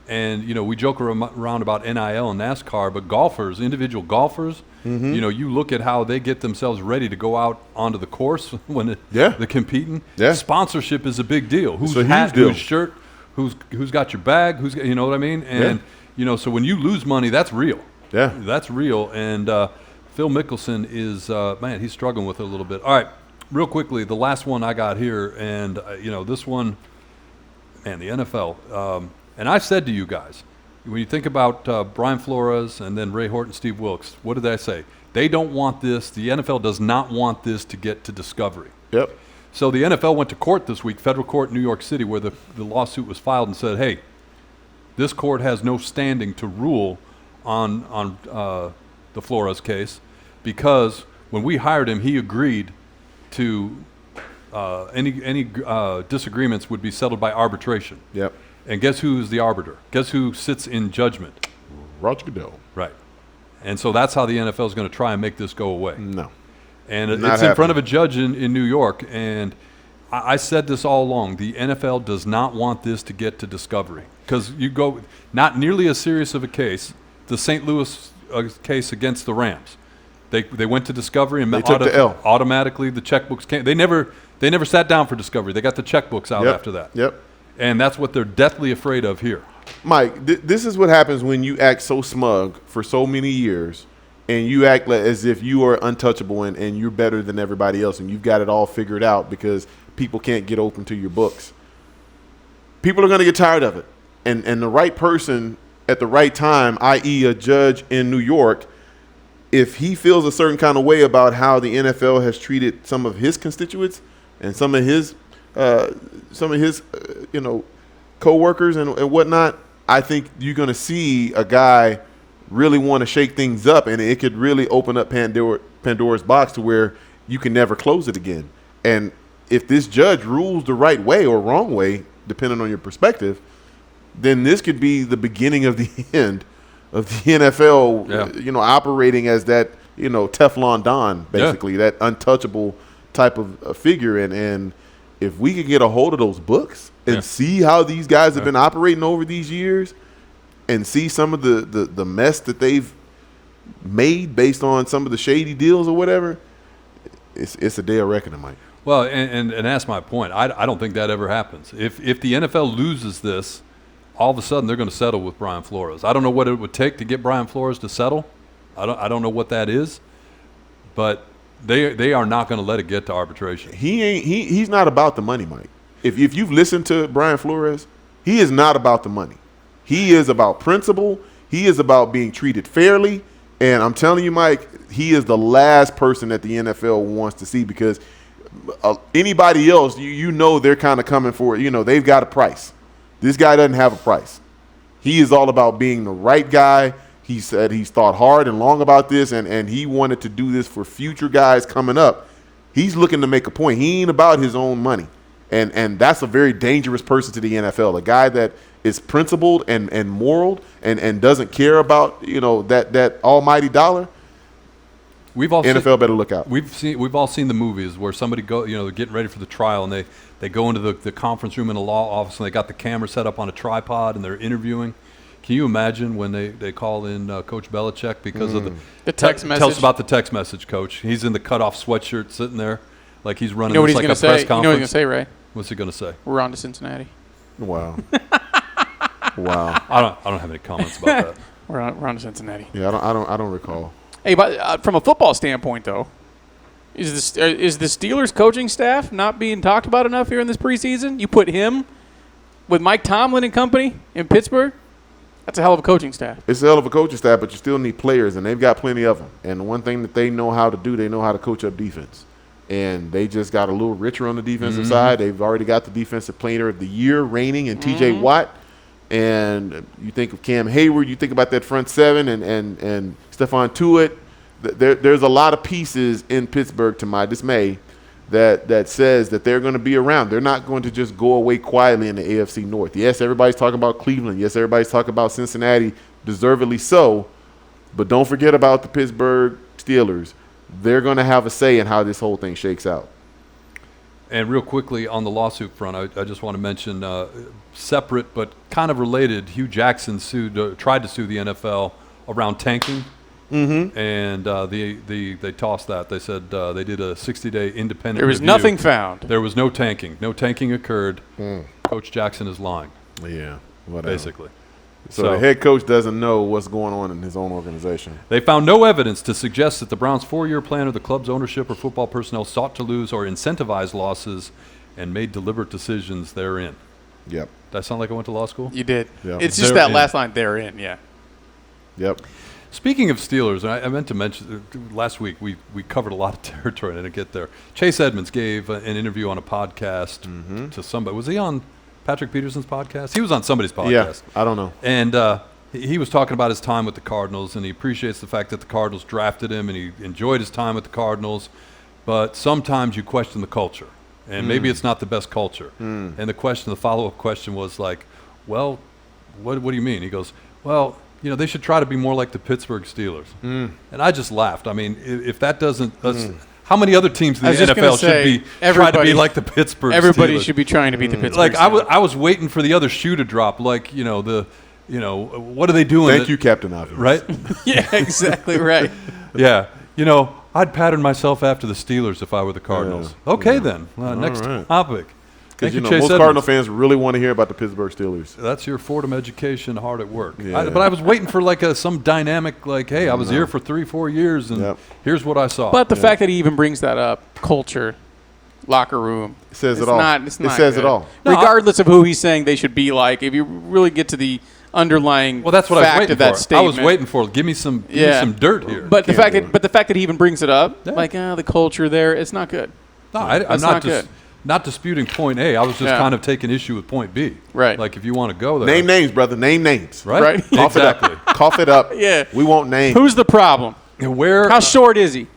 And, we joke around about NIL and NASCAR, but golfers, individual golfers, you look at how they get themselves ready to go out onto the course when they're competing. Yeah. Sponsorship is a big deal. Whose hat, whose shirt, who's got your bag, you know what I mean? And, so when you lose money, that's real. Yeah. That's real. And Phil Mickelson is, he's struggling with it a little bit. All right, real quickly, the last one I got here, and, this one, man, the NFL. And I said to you guys, when you think about Brian Flores and then Ray Horton, Steve Wilkes, what did I say? They don't want this. The NFL does not want this to get to discovery. Yep. So the NFL went to court this week, federal court in New York City, where the lawsuit was filed and said, hey, this court has no standing to rule on the Flores case because when we hired him, he agreed to any disagreements would be settled by arbitration. Yep. And guess who's the arbiter? Guess who sits in judgment? Roger Goodell. Right. And so that's how the NFL is going to try and make this go away. No. And it's in front of a judge in New York. And I said this all along. The NFL does not want this to get to discovery. Because you go, not nearly as serious of a case, the St. Louis case against the Rams. They went to discovery and they took the L. Automatically the checkbooks came. They never sat down for discovery. They got the checkbooks out after that. Yep. And that's what they're deathly afraid of here. Mike, this is what happens when you act so smug for so many years and you act as if you are untouchable and you're better than everybody else and you've got it all figured out because people can't get open to your books. People are going to get tired of it. And the right person at the right time, i.e. a judge in New York, if he feels a certain kind of way about how the NFL has treated some of his constituents and some of his co-workers and whatnot, I think you're going to see a guy really want to shake things up, and it could really open up Pandora's box to where you can never close it again. And if this judge rules the right way or wrong way, depending on your perspective, then this could be the beginning of the end of the NFL, operating as that, Teflon Don, basically, that untouchable type of figure. And if we could get a hold of those books and see how these guys have been operating over these years and see some of the mess that they've made based on some of the shady deals or whatever, it's a day of reckoning, Mike. Well, and that's my point. I don't think that ever happens. If the NFL loses this, all of a sudden they're going to settle with Brian Flores. I don't know what it would take to get Brian Flores to settle. I don't know what that is, but they are not going to let it get to arbitration. He's not about the money, Mike. If you've listened to Brian Flores, he is not about the money. He is about principle. He is about being treated fairly. And I'm telling you, Mike, he is the last person that the NFL wants to see because anybody else, they're kind of coming for it. They've got a price. This guy doesn't have a price. He is all about being the right guy. He said he's thought hard and long about this, and he wanted to do this for future guys coming up. He's looking to make a point. He ain't about his own money. And that's a very dangerous person to the NFL, a guy that is principled and moral and doesn't care about, that almighty dollar. NFL better look out. We've all seen the movies where somebody they're getting ready for the trial and they go into the conference room in the law office and they got the camera set up on a tripod and they're interviewing. Can you imagine when they call in Coach Belichick because of the text message? Tell us about the text message, Coach. He's in the cutoff sweatshirt sitting there like he's running like a press conference. You know what he's going to say, right? What's he going to say? We're on to Cincinnati. Wow. Wow. I don't have any comments about that. We're on to Cincinnati. Yeah, I don't recall. Hey, but from a football standpoint, though, is the Steelers coaching staff not being talked about enough here in this preseason? You put him with Mike Tomlin and company in Pittsburgh. That's a hell of a coaching staff. It's a hell of a coaching staff, but you still need players, and they've got plenty of them. And the one thing that they know how to do, they know how to coach up defense. And they just got a little richer on the defensive side. They've already got the defensive player of the year reigning in T.J. Watt. And you think of Cam Hayward, you think about that front seven and Stephon Tuitt. There's a lot of pieces in Pittsburgh, to my dismay, that says that they're going to be around. They're not going to just go away quietly in the AFC North. Yes, everybody's talking about Cleveland. Yes, everybody's talking about Cincinnati, deservedly so. But don't forget about the Pittsburgh Steelers. They're going to have a say in how this whole thing shakes out. And real quickly on the lawsuit front, I just want to mention separate but kind of related. Hugh Jackson tried to sue the NFL around tanking, and they tossed that. They said they did a 60-day independent. There was review. nothing found. There was no tanking. No tanking occurred. Coach Jackson is lying. Yeah, whatever. Basically. So the head coach doesn't know what's going on in his own organization. They found no evidence to suggest that the Browns' 4-year plan or the club's ownership or football personnel sought to lose or incentivize losses and made deliberate decisions therein. Yep. Did I sound like I went to law school? You did. Yep. It's just They're that in. last line, they're in, yeah. Yep. Speaking of Steelers, and I meant to mention last week we covered a lot of territory and I didn't get there. Chase Edmonds gave an interview on a podcast to somebody. Was he on Patrick Peterson's podcast? He was on somebody's podcast. Yeah, I don't know. And he was talking about his time with the Cardinals, and he appreciates the fact that the Cardinals drafted him, and he enjoyed his time with the Cardinals. But sometimes you question the culture, and maybe it's not the best culture. And the follow-up question was like, well, what do you mean? He goes, well, they should try to be more like the Pittsburgh Steelers. And I just laughed. I mean, if that doesn't how many other temes in the NFL should try to be like the Pittsburgh Steelers? Everybody should be trying to beat the Pittsburgh Like Steelers. I was waiting for the other shoe to drop. Like what are they doing? Thank you, Captain Obvious. Right? Yeah, exactly right. Yeah. I'd pattern myself after the Steelers if I were the Cardinals. Yeah. Okay, then. Next right. topic. Because Thank you, most Chase Cardinal Edmonds. fans really want to hear about the Pittsburgh Steelers. That's your Fordham education hard at work. Yeah. But I was waiting for like some dynamic, like, hey, I was here for 3-4 years, and here's what I saw. But the fact that he even brings that up, culture, locker room, It says it's it all. Not, it's It not says good. it all. Regardless of who he's saying they should be like, if you really get to the underlying Well, that's what I was fact waiting of that for. statement. I was waiting for. Give me some dirt here. But the Can't fact do that the fact that he even brings it up, Yeah. like the culture there, it's not good. No, I'm That's not not good. not disputing point A. I was just Yeah. kind of taking issue with point B. Right. Like if you want to go there. Name names, brother. Name names. Right? Right. Cough Exactly. it up. Cough it up. Yeah. We want names. Who's the problem? Where? How short is he?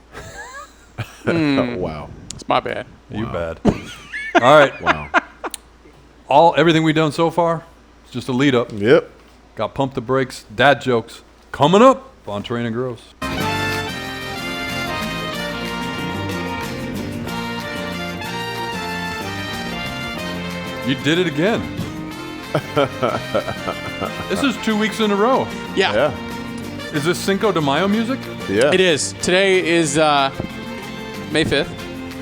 Wow. It's my bad. You bad. All right. Wow. Everything we've done so far, it's just a lead up. Yep. Got Pump the Brakes, dad jokes coming up on Train and Grose. You did it again. This is 2 weeks in a row. Yeah, Yeah. Is this Cinco de Mayo music? Yeah. it is. Today is May 5th.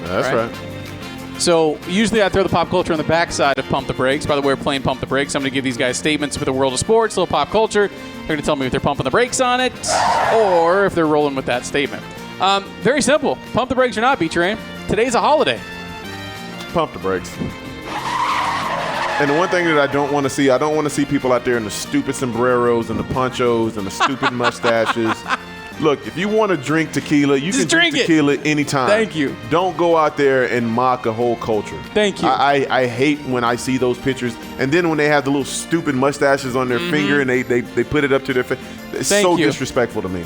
That's Right. right. So usually I throw the pop culture on the backside of Pump the Brakes. By the way, we're playing Pump the Brakes. I'm going to give these guys statements for the world of sports, little pop culture. They're going to tell me if they're pumping the brakes on it or if they're rolling with that statement. Very simple. Pump the brakes or not, B-Train. Today's a holiday. Pump the brakes. And the one thing that I don't want to see people out there in the stupid sombreros and the ponchos and the stupid mustaches. Look, if you want to drink tequila, you Just can drink drink it. tequila anytime. Thank you. Don't go out there and mock a whole culture. Thank you. I hate when I see those pictures. And then when they have the little stupid mustaches on their finger and they put it up to their face. It's Thank so you. disrespectful to me.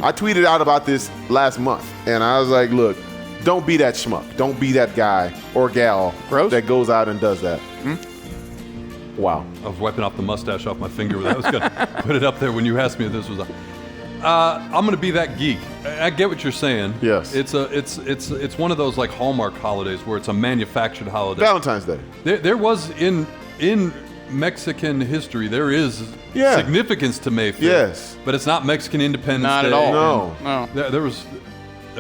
I tweeted out about this last month. And I was like, look, don't be that schmuck. Don't be that guy or gal Grose? that goes out and does that. Wow. I was wiping off the mustache off my finger. I was going to put it up there when you asked me if this was a. I'm going to be that geek. I get what you're saying. Yes. It's one of those like Hallmark holidays where it's a manufactured holiday. Valentine's Day. There was in Mexican history there is Yeah. significance to May 5th. Yes. But it's not Mexican Independence Not Day. at all. No. No. There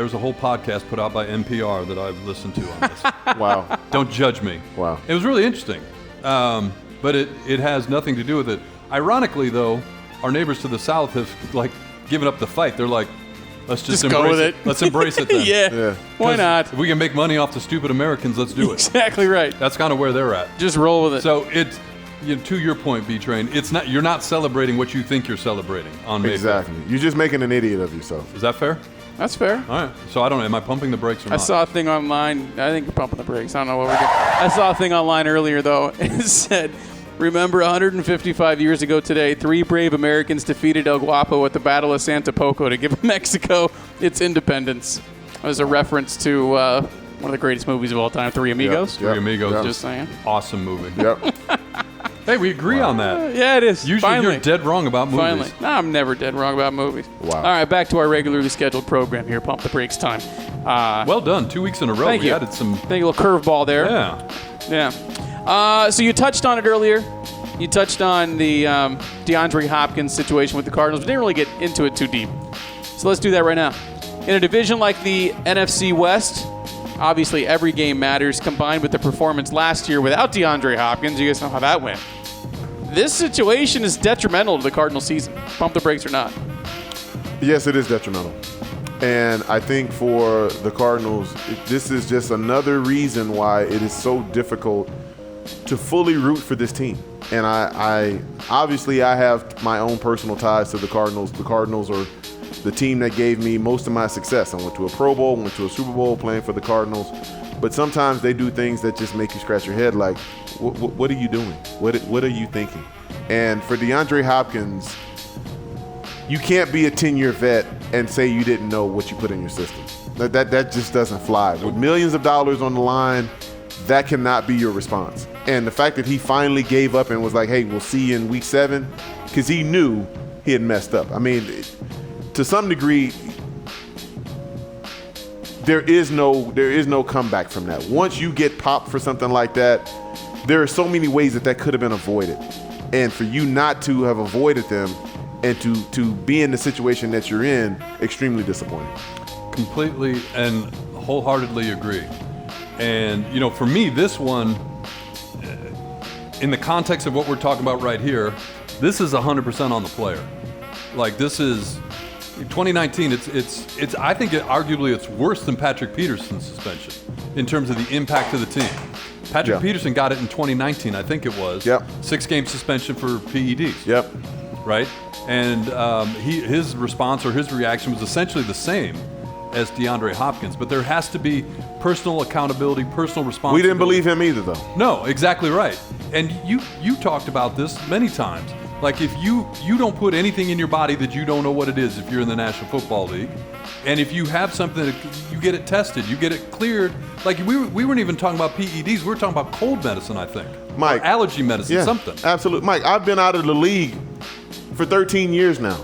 was a whole podcast put out by NPR that I've listened to on this. Wow. Don't judge me. Wow. It was really interesting. But it has nothing to do with it. Ironically, though, our neighbors to the south have like given up the fight. They're like, let's just Just go embrace with it. it. Let's embrace it then. Yeah. Yeah. Why 'Cause not? If we can make money off the stupid Americans, let's do it. Exactly right. That's kind of where they're at. Just roll with it. So it's to your point, B-Train. It's not you're not celebrating what you think you're celebrating on May 5th. Exactly. You're just making an idiot of yourself. Is that fair? That's fair. All right. So I don't know. Am I pumping the brakes or I not? saw a thing online. I think we're pumping the brakes. I don't know what we're doing. I saw a thing online earlier, though. It said, remember 155 years ago today, 3 brave Americans defeated El Guapo at the Battle of Santa Poco to give Mexico its independence. It was a reference to one of the greatest movies of all time, Three Amigos. Three Amigos. Yep. Just saying. Awesome movie. Yep. Hey, we agree on that. Yeah, it is. Usually Finally. you're dead wrong about movies. Finally. No, I'm never dead wrong about movies. Wow. All right, back to our regularly scheduled program here. Pump the brakes time. Well done. 2 weeks in a row. Thank we you. added some. Thank you. A little curveball there. Yeah. So you touched on it earlier. You touched on the DeAndre Hopkins situation with the Cardinals. We didn't really get into it too deep. So let's do that right now. In a division like the NFC West, obviously every game matters, combined with the performance last year without DeAndre Hopkins. You guys know how that went. This situation is detrimental to the Cardinals season. Pump the brakes or not. Yes, it is detrimental. And I think for the Cardinals, this is just another reason why it is so difficult to fully root for this team. And I obviously I have my own personal ties to the Cardinals. The Cardinals are the team that gave me most of my success. I went to a Pro Bowl, went to a Super Bowl playing for the Cardinals. But sometimes they do things that just make you scratch your head like, what are you doing? What are you thinking? And for DeAndre Hopkins, you can't be a 10-year vet and say you didn't know what you put in your system. That just doesn't fly. With millions of dollars on the line, that cannot be your response. And the fact that he finally gave up and was like, hey, we'll see you in week 7, because he knew he had messed up. I mean, to some degree, there is no comeback from that. Once you get popped for something like that, there are so many ways that could have been avoided. And for you not to have avoided them and to be in the situation that you're in, extremely disappointing. Completely and wholeheartedly agree. And, you know, for me, this one, in the context of what we're talking about right here, this is 100% on the player. Like, this is 2019. It's. I think arguably it's worse than Patrick Peterson's suspension in terms of the impact to the team. Patrick Peterson got it in 2019, I think it was. Yep. 6-game suspension for PEDs. Yep. Right? And his response or his reaction was essentially the same as DeAndre Hopkins, but there has to be personal accountability, personal responsibility. We didn't believe him either, though. No, exactly right. And you talked about this many times. Like, if you don't put anything in your body that you don't know what it is if you're in the National Football League, and if you have something that you get it tested, you get it cleared. Like, we weren't even talking about PEDs, we were talking about cold medicine, I think. Mike. Or allergy medicine, something. Absolutely. Mike, I've been out of the league for 13 years now,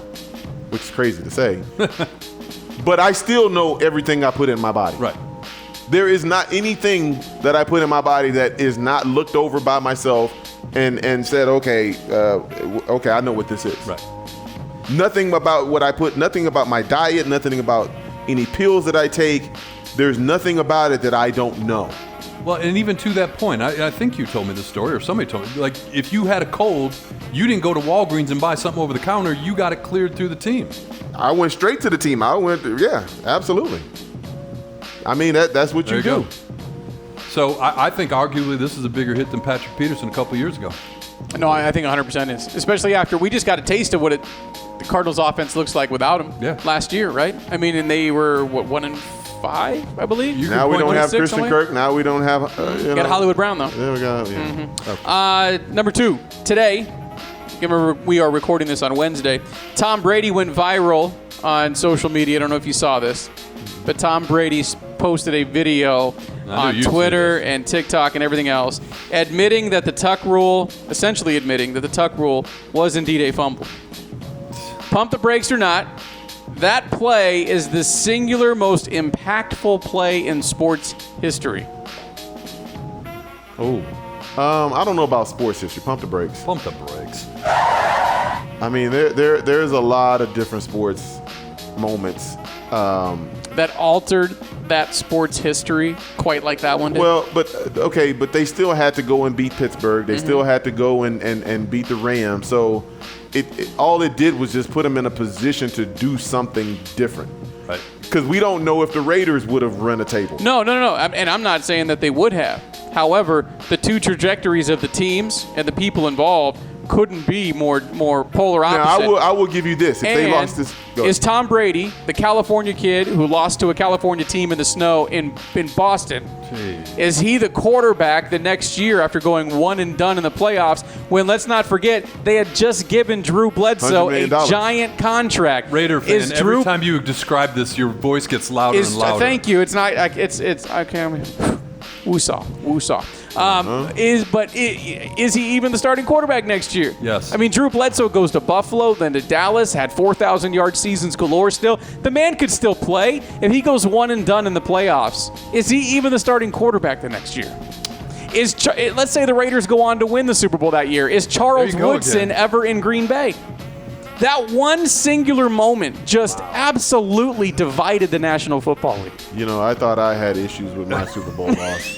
which is crazy to say. But I still know everything I put in my body. Right. There is not anything that I put in my body that is not looked over by myself and said, okay, I know what this is. Right. Nothing about what I put, nothing about my diet, nothing about any pills that I take. There's nothing about it that I don't know. Well, and even to that point, I think you told me this story, or somebody told me, like, if you had a cold, you didn't go to Walgreens and buy something over the counter, you got it cleared through the team. I went straight to the team. Yeah, absolutely. I mean, that's what you do. So I think arguably this is a bigger hit than Patrick Peterson a couple of years ago. No, I think 100% is. Especially after we just got a taste of what the Cardinals offense looks like without him last year, right? I mean, and they were, 1-5, I believe? Now we don't have Christian Kirk. Now we don't have, got Hollywood Brown, though. There we go, yeah. Okay. Number 2, today, we are recording this on Wednesday. Tom Brady went viral on social media. I don't know if you saw this, but Tom Brady posted a video on Twitter and TikTok and everything else, essentially admitting that the Tuck rule was indeed a fumble. Pump the brakes or not, that play is the singular most impactful play in sports history. Oh. I don't know about sports history. Pump the brakes. Pump the brakes. I mean, there's a lot of different sports moments that altered that sports history quite like that one did. Well, but they still had to go and beat Pittsburgh. They still had to go and beat the Rams. So all it did was just put them in a position to do something different. Right. Because we don't know if the Raiders would have run a table. No. And I'm not saying that they would have. However, the two trajectories of the teams and the people involved couldn't be more polar opposite. Now, I will give you this. If they lost this, is Tom Brady, the California kid who lost to a California team in the snow in Boston, is he the quarterback the next year after going one and done in the playoffs when, let's not forget, they had just given Drew Bledsoe a giant contract? Raider fan, every time you describe this, your voice gets louder and louder. Thank you. It's not. I can't. Woosah. Is he even the starting quarterback next year? Yes. I mean, Drew Bledsoe goes to Buffalo, then to Dallas, had 4,000-yard seasons galore still. The man could still play. If he goes one and done in the playoffs, is he even the starting quarterback the next year? Let's say the Raiders go on to win the Super Bowl that year. Is Charles Woodson ever in Green Bay? That one singular moment just absolutely divided the National Football League. You know, I thought I had issues with my Super Bowl loss.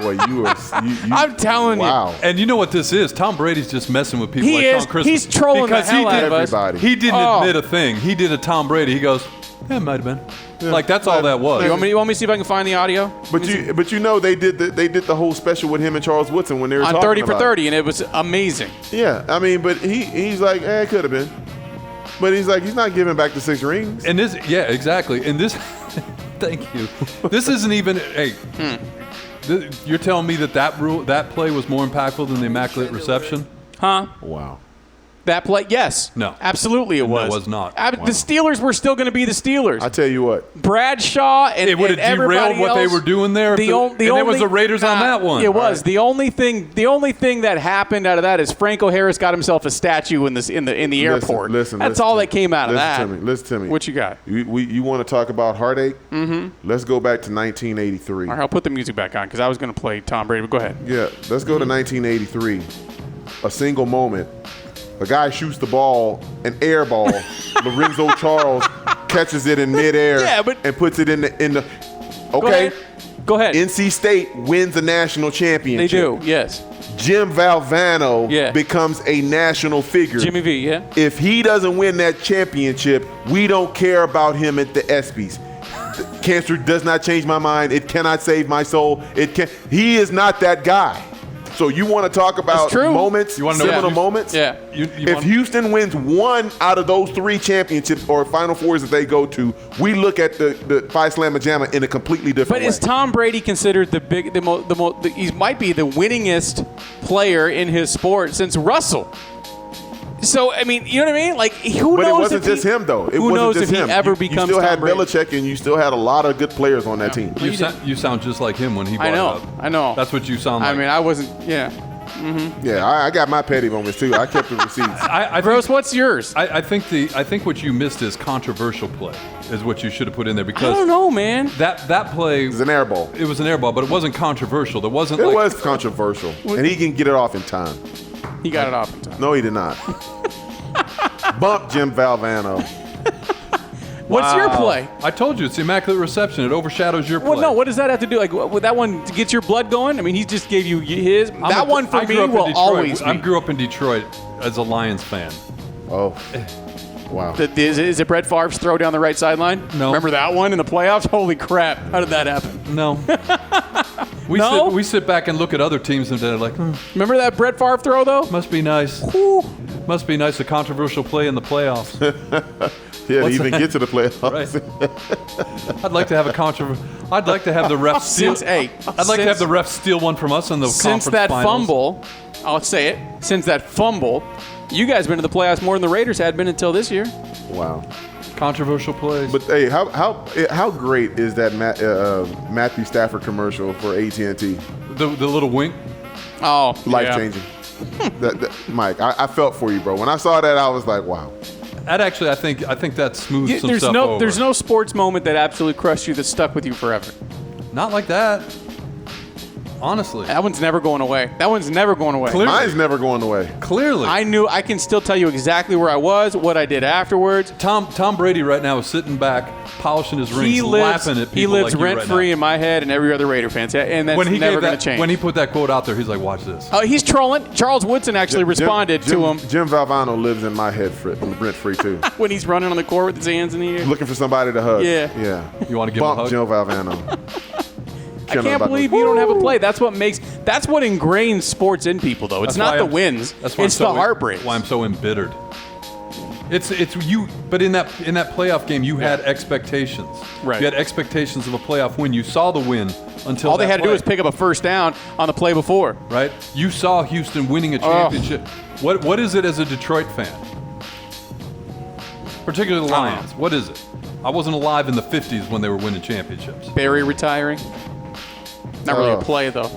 Boy, I'm telling you. Wow. And you know what this is? Tom Brady's just messing with people like Sean Christmas. He's trolling the hell out of us. Everybody. He didn't admit a thing. He did a Tom Brady. He goes, it might have been. Yeah. Like, that's all that was. You want me to see if I can find the audio? But you know they did the whole special with him and Charles Woodson when they were on talking 30 for about 30, and it was amazing. Yeah, I mean, but he's like, it could have been. But he's like, he's not giving back the 6 rings. And this, yeah, exactly. And this, thank you. This isn't even, you're telling me that play was more impactful than the Immaculate Reception? Huh? Wow. That play, yes. No. Absolutely it was. No, it was not. The Steelers were still going to be the Steelers. I tell you what. Bradshaw and it would have derailed what they were doing there. It was the Raiders on that one. It was. Right. The only thing that happened out of that is Franco Harris got himself a statue in the airport. That's all that came out of that. Listen to me. What you got? You want to talk about heartache? Mm-hmm. Let's go back to 1983. All right, I'll put the music back on because I was going to play Tom Brady, but go ahead. Yeah, let's go to 1983. A single moment. A guy shoots the ball, an air ball. Lorenzo Charles catches it in midair and puts it in the. Okay. Go ahead. NC State wins a national championship. They do, yes. Jim Valvano becomes a national figure. Jimmy V, yeah. If he doesn't win that championship, we don't care about him at the ESPYs. Cancer does not change my mind. It cannot save my soul. He is not that guy. So you want to talk about moments, seminal moments? Yeah. If Houston wins one out of those 3 championships or Final Fours that they go to, we look at the Phi Slamma Jamma in a completely different way. But is Tom Brady considered he might be the winningest player in his sport since Russell? So, I mean, you know what I mean? Like, who knows? But it wasn't just him, though. Who knows if he ever becomes You still had Tom Brady. Belichick, and you still had a lot of good players on that team. You sound just like him when he brought it up. I know. That's what you sound like. I mean, I wasn't, Mm-hmm. Yeah, I got my petty moments, too. I kept the receipts. Grose, what's yours? I think what you missed is controversial play is what you should have put in there because I don't know, man. That play was an air ball. It was an air ball, but it wasn't controversial. It was controversial, and he can get it off in time. He got it off in time. No, he did not. Bump Jim Valvano. What's your play? I told you, it's the Immaculate Reception. It overshadows your play. Well, no, what does that have to do? Like, with that one to get your blood going? I mean, he just gave you his. That one for me will always be. I grew up in Detroit as a Lions fan. Oh. Wow. Is it Brett Favre's throw down the right sideline? No. Remember that one in the playoffs? Holy crap. How did that happen? No. We sit back and look at other teams and they're like, Remember that Brett Favre throw, though? Must be nice. Whew. Must be nice, a controversial play in the playoffs. Yeah, to even get to the playoffs. Right. I'd like to have I'd like to have the refs steal. I'd like to have the refs steal one from us in the conference finals. Fumble, I'll say it. Since that fumble, you guys been to the playoffs more than the Raiders had been until this year. Wow. Controversial plays. But hey, how great is that Matthew Stafford commercial for AT&T? The little wink. Oh, life changing. Mike, I felt for you, bro. When I saw that, I was like, wow. That actually, I think that smooths some stuff over. There's no sports moment that absolutely crushed you that stuck with you forever. Not like that. Honestly. That one's never going away. Clearly. Mine's never going away. Clearly. I can still tell you exactly where I was, what I did afterwards. Tom Brady right now is sitting back, polishing his rings, laughing at people. He lives like rent-free in my head and every other Raider fan. And that's never going to change. When he put that quote out there, he's like, watch this. He's trolling. Charles Woodson actually responded to him. Jim Valvano lives in my head rent-free, too. When he's running on the court with his hands in the air. Looking for somebody to hug. Yeah. You want to give him a hug? Jim Valvano. I can't believe you don't have a play. That's what ingrains sports in people, though. It's not the wins. It's the heartbreak. Why I'm so embittered. It's you. But in that playoff game, you had expectations. Right. You had expectations of a playoff win. You saw the win until all they had to do was pick up a first down on the play before. Right. You saw Houston winning a championship. What is it as a Detroit fan? Particularly the Lions. What is it? I wasn't alive in the 50s when they were winning championships. Barry retiring. Not really a play, though.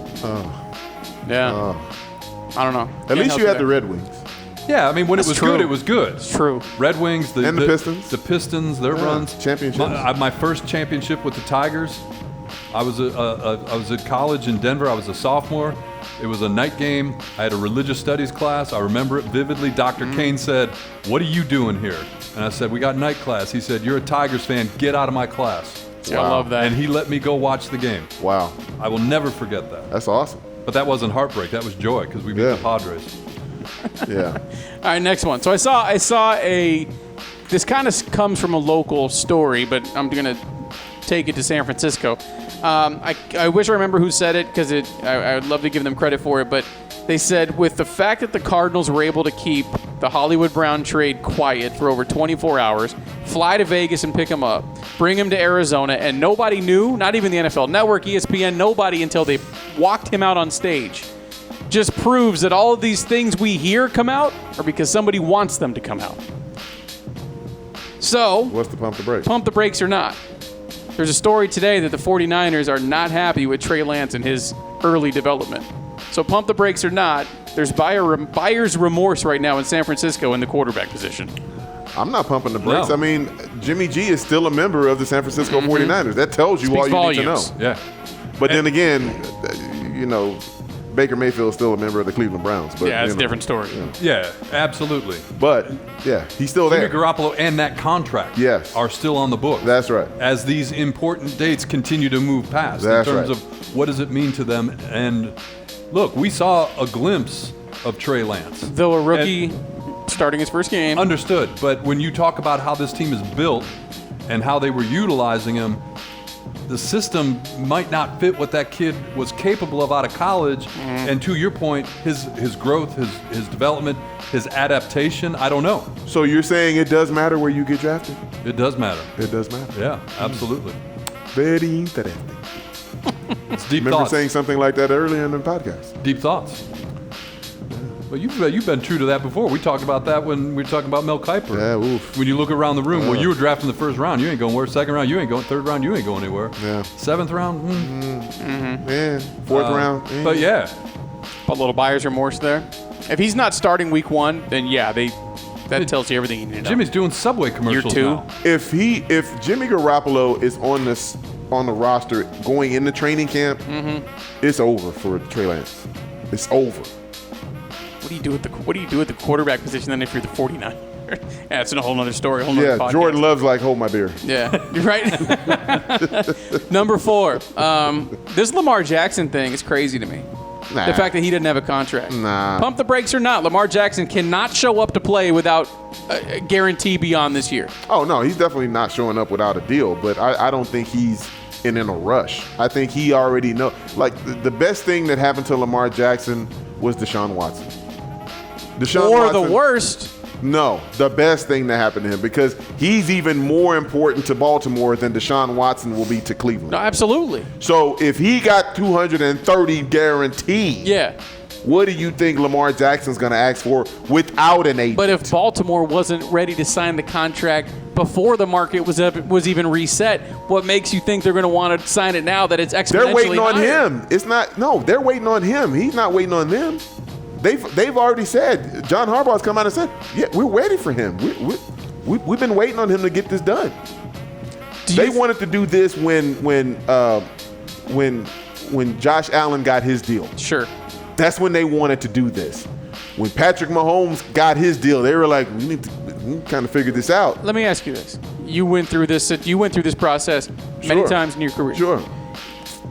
Yeah. I don't know. At least you had the Red Wings. Yeah, I mean, when That's it was true. good, it was good. It's true. Red Wings, the Pistons. The Pistons, their runs. Championships. My first championship with the Tigers, I was at college in Denver. I was a sophomore. It was a night game. I had a religious studies class. I remember it vividly. Dr. Kane said, "What are you doing here?" And I said, "We got night class." He said, "You're a Tigers fan. Get out of my class." Yeah, I love that. And he let me go watch the game. Wow. I will never forget that. That's awesome. But that wasn't heartbreak. That was joy because we beat the Padres. Yeah. All right, next one. So I saw a. This kind of comes from a local story, but I'm gonna take it to San Francisco. I wish I remember who said it because I would love to give them credit for it, but they said with the fact that the Cardinals were able to keep the Hollywood Brown trade quiet for over 24 hours, fly to Vegas and pick him up, bring him to Arizona, and nobody knew, not even the NFL Network, ESPN, nobody until they walked him out on stage, just proves that all of these things we hear come out are because somebody wants them to come out. So, What's the pump the brakes? pump the brakes or not. There's a story today that the 49ers are not happy with Trey Lance and his early development. So pump the brakes or not, there's buyer's remorse right now in San Francisco in the quarterback position. I'm not pumping the brakes. No. I mean, Jimmy G is still a member of the San Francisco 49ers. That tells you Speaks all you volumes. need to know. Yeah. But then again, Baker Mayfield is still a member of the Cleveland Browns. But, Yeah, it's a different story. Yeah, absolutely. But, yeah, he's still Jimmy there. Garoppolo and that contract Yes. are still on the books. That's right. As these important dates continue to move past That's in terms right. of what does it mean to them. And look, we saw a glimpse of Trey Lance. Though a rookie starting his first game. Understood. But when you talk about how this team is built and how they were utilizing him, the system might not fit what that kid was capable of out of college. And to your point, his growth, his development, his adaptation, I don't know. So you're saying it does matter where you get drafted? It does matter. It does matter. Yeah, absolutely. Very interesting. It's deep Remember thoughts. saying something like that earlier in the podcast. Deep thoughts. Well, you've been true to that before. We talked about that when we were talking about Mel Kiper. Yeah, oof. When you look around the room, well, you were drafting the first round, you ain't going where? Second round, you ain't going. Third round, you ain't going anywhere. Yeah. Seventh round, Yeah. Fourth round. But yeah, A little buyer's remorse there. If he's not starting week one, then yeah, that tells you everything you need to know. Jimmy's doing Subway commercials two? now. If Jimmy Garoppolo is on the roster going into training camp, it's over for Trey Lance. It's over. What do you do with the quarterback position then if you're the 49ers? That's a whole other story. A whole nother Yeah, podcast. Jordan Love's like, hold my beer. Yeah, you're right. Number 4. This Lamar Jackson thing is crazy to me. Nah. The fact that he didn't have a contract. Nah. Pump the brakes or not, Lamar Jackson cannot show up to play without a guarantee beyond this year. Oh, no, he's definitely not showing up without a deal, but I don't think he's in a rush. I think he already knows. Like, the best thing that happened to Lamar Jackson was Deshaun Watson. Or the worst. No, the best thing that happened to him, because he's even more important to Baltimore than Deshaun Watson will be to Cleveland. No, absolutely. So if he got 230 guaranteed, Yeah. what do you think Lamar Jackson's going to ask for without an agent? But if Baltimore wasn't ready to sign the contract before the market was even reset, what makes you think they're going to want to sign it now that it's exponentially they're waiting on higher? him. It's not. No, they're waiting on him. He's not waiting on them. They've already said. John Harbaugh's come out and said, "Yeah, we're waiting for him. We've been waiting on him to get this done." They wanted to do this when Josh Allen got his deal. Sure. That's when they wanted to do this. When Patrick Mahomes got his deal, they were like, we need to kind of figure this out. Let me ask you this. You went through this process many Sure. times in your career. Sure.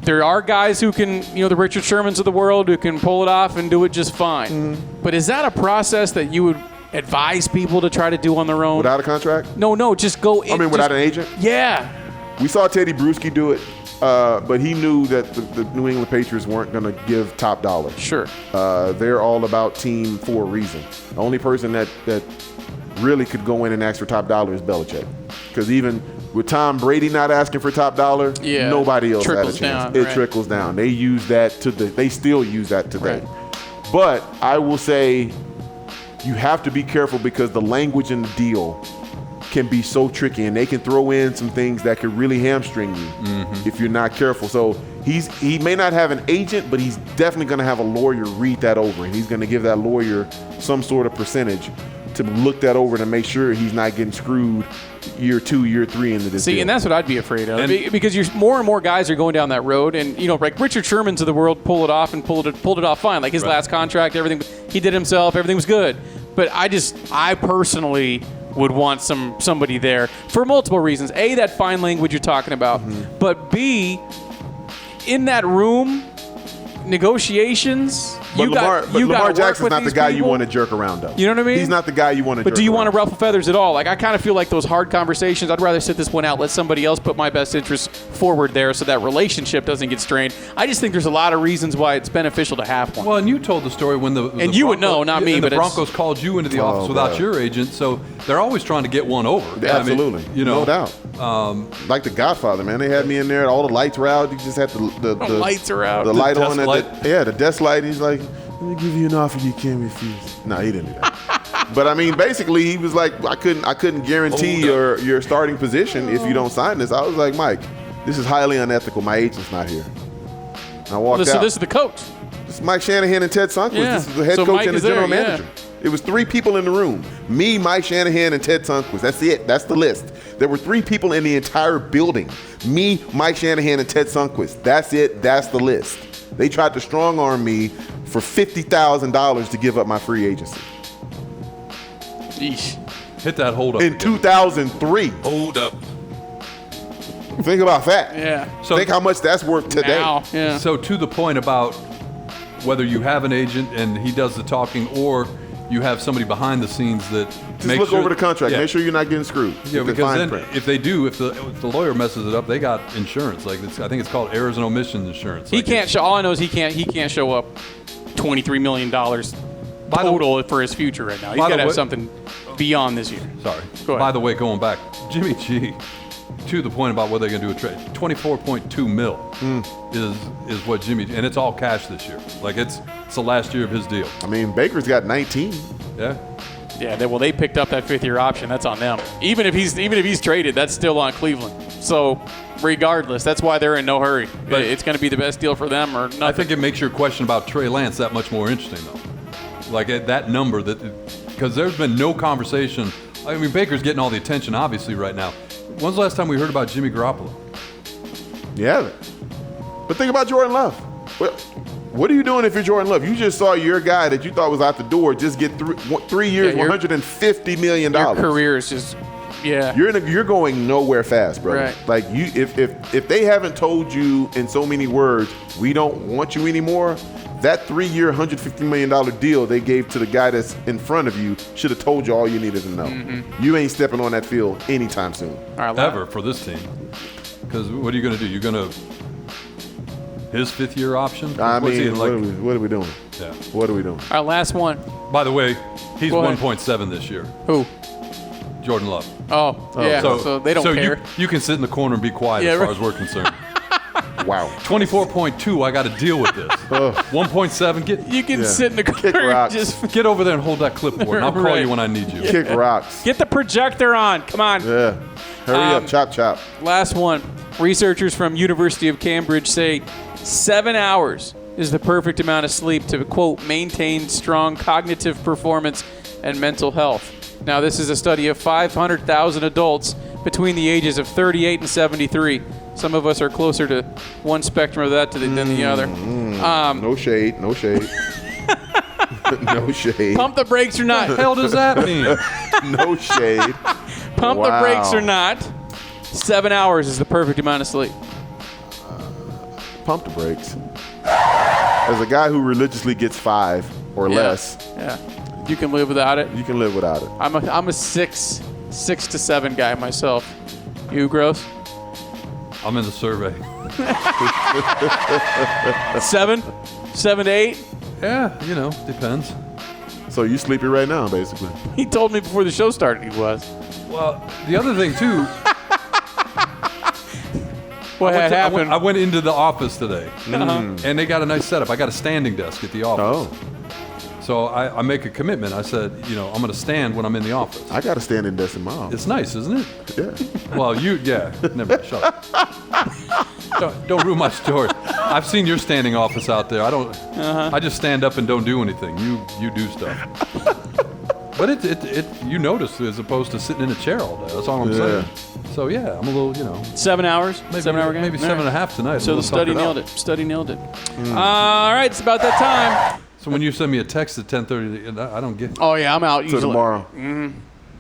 There are guys who can, the Richard Shermans of the world who can pull it off and do it just fine. Mm-hmm. But is that a process that you would advise people to try to do on their own? Without a contract? No, just go in. Without an agent? Yeah. We saw Teddy Bruschi do it, but he knew that the New England Patriots weren't going to give top dollar. Sure. They're all about team for a reason. The only person that really could go in and ask for top dollar is Belichick. Because even with Tom Brady not asking for top dollar, Yeah. nobody else had a Trickles chance. down, It right. trickles down. They use that they still use that today. Right. But I will say you have to be careful because the language in the deal can be so tricky, and they can throw in some things that could really hamstring you if you're not careful. So he may not have an agent, but he's definitely going to have a lawyer read that over, and he's going to give that lawyer some sort of percentage to look that over to make sure he's not getting screwed year 2, year 3 into this deal. And that's what I'd be afraid of, because more and more guys are going down that road, and like Richard Sherman's of the world pulled it off and pulled it off fine. Like his last contract, everything he did himself, everything was good. But I personally would want somebody there for multiple reasons. A, that fine language you're talking about, but B, in that room, negotiations. But Lamar Jackson's not the guy you want to jerk around, though. You know what I mean? He's not the guy you want to jerk around. But do you want to ruffle feathers at all? Like, I kind of feel like those hard conversations, I'd rather sit this one out, let somebody else put my best interest forward there so that relationship doesn't get strained. I just think there's a lot of reasons why it's beneficial to have one. Well, and you told the story when the and you would know, not me, but the Broncos called you into the office without your agent, so they're always trying to get one over. Absolutely. I mean, no doubt. Like The Godfather, man. They had me in there. All the lights were out. You just had the lights are out. The light on. The desk light. He's like, let me give you an offer you can't refuse. No, he didn't do that. But I mean, basically, he was like, I couldn't guarantee your starting position if you don't sign this. I was like, Mike, this is highly unethical. My agent's not here. I walked out. So this is the coach. This is Mike Shanahan and Ted Sundquist. Yeah. This is the head coach Mike and the general manager. It was 3 people in the room. Me, Mike Shanahan, and Ted Sundquist. That's it. That's the list. There were 3 people in the entire building. Me, Mike Shanahan, and Ted Sundquist. That's it. That's the list. They tried to strong arm me for $50,000 to give up my free agency. Eesh. Hit that hold up. In 2003. Hold up. Think about that. Yeah. So think how much that's worth today. Now, yeah. So to the point about whether you have an agent and he does the talking, or you have somebody behind the scenes that just look over the contract. Make sure you're not getting screwed. Yeah, because then if they do, if the lawyer messes it up, they got insurance. Like I think it's called errors and omissions insurance. He can't show. All I know is he can't show up $23 million total for his future right now. He's got to have something beyond this year. Sorry. Go ahead. By the way, going back, Jimmy G, to the point about whether they're going to do a trade, $24.2 million is what Jimmy, and it's all cash this year. Like it's the last year of his deal. I mean, Baker's got 19. Yeah. Yeah, they picked up that 5th-year option. That's on them. Even if he's traded, that's still on Cleveland. So, regardless, that's why they're in no hurry. But it's going to be the best deal for them or nothing. I think it makes your question about Trey Lance that much more interesting, though. Like at that number, because there's been no conversation. I mean, Baker's getting all the attention, obviously, right now. When's the last time we heard about Jimmy Garoppolo? You haven't. But think about Jordan Love. What are you doing if you're Jordan Love? You just saw your guy that you thought was out the door just get 3 years, $150 million. Your career is just, You're going nowhere fast, bro. Right. Like if they haven't told you in so many words, we don't want you anymore, that 3-year, $150 million deal they gave to the guy that's in front of you should have told you all you needed to know. You ain't stepping on that field anytime soon. All right, Ever for this team. Because what are you going to do? You're going to his 5th-year option? I mean, what are we doing? Yeah. What are we doing? All right, last one. By the way, he's Go ahead. 1.7 this year. Who? Jordan Love. Oh, yeah. So they don't care. You can sit in the corner and be quiet as far as we're concerned. Wow. 24.2, I got to deal with this. 1.7, you can sit in the corner and just get over there and hold that clipboard, and I'll call you when I need you. Kick rocks. Get the projector on. Come on. Yeah. Hurry up. Chop, chop. Last one. Researchers from University of Cambridge say 7 hours is the perfect amount of sleep to, quote, maintain strong cognitive performance and mental health. Now, this is a study of 500,000 adults between the ages of 38 and 73. Some of us are closer to one spectrum of that than the other. No shade. No shade. No shade. Pump the brakes or not. What the hell does that mean? No shade. Pump the brakes or not. 7 hours is the perfect amount of sleep. Pump the brakes. As a guy who religiously gets 5 or less, you can live without it. You can live without it. I'm a 6 to 7 guy myself. You, Grose? I'm in the survey. 7? 7 to 8? Yeah, depends. So you sleepy right now, basically. He told me before the show started he was. Well, the other thing, too, what had happened? I went into the office today, and they got a nice setup. I got a standing desk at the office. So I make a commitment. I said, I'm going to stand when I'm in the office. I got a standing desk in my office. It's nice, isn't it? Yeah. Well, never shut up. Don't ruin my story. I've seen your standing office out there. I just stand up and don't do anything. You do stuff. But you notice as opposed to sitting in a chair all day. That's all I'm saying. So yeah, I'm a little, 7 hours? maybe 7 hour game? maybe All right. 7.5 tonight. So the study nailed it. Study nailed it. All right, it's about that time. So when you send me a text at 10:30, I don't get. Oh yeah, I'm out usually. So tomorrow.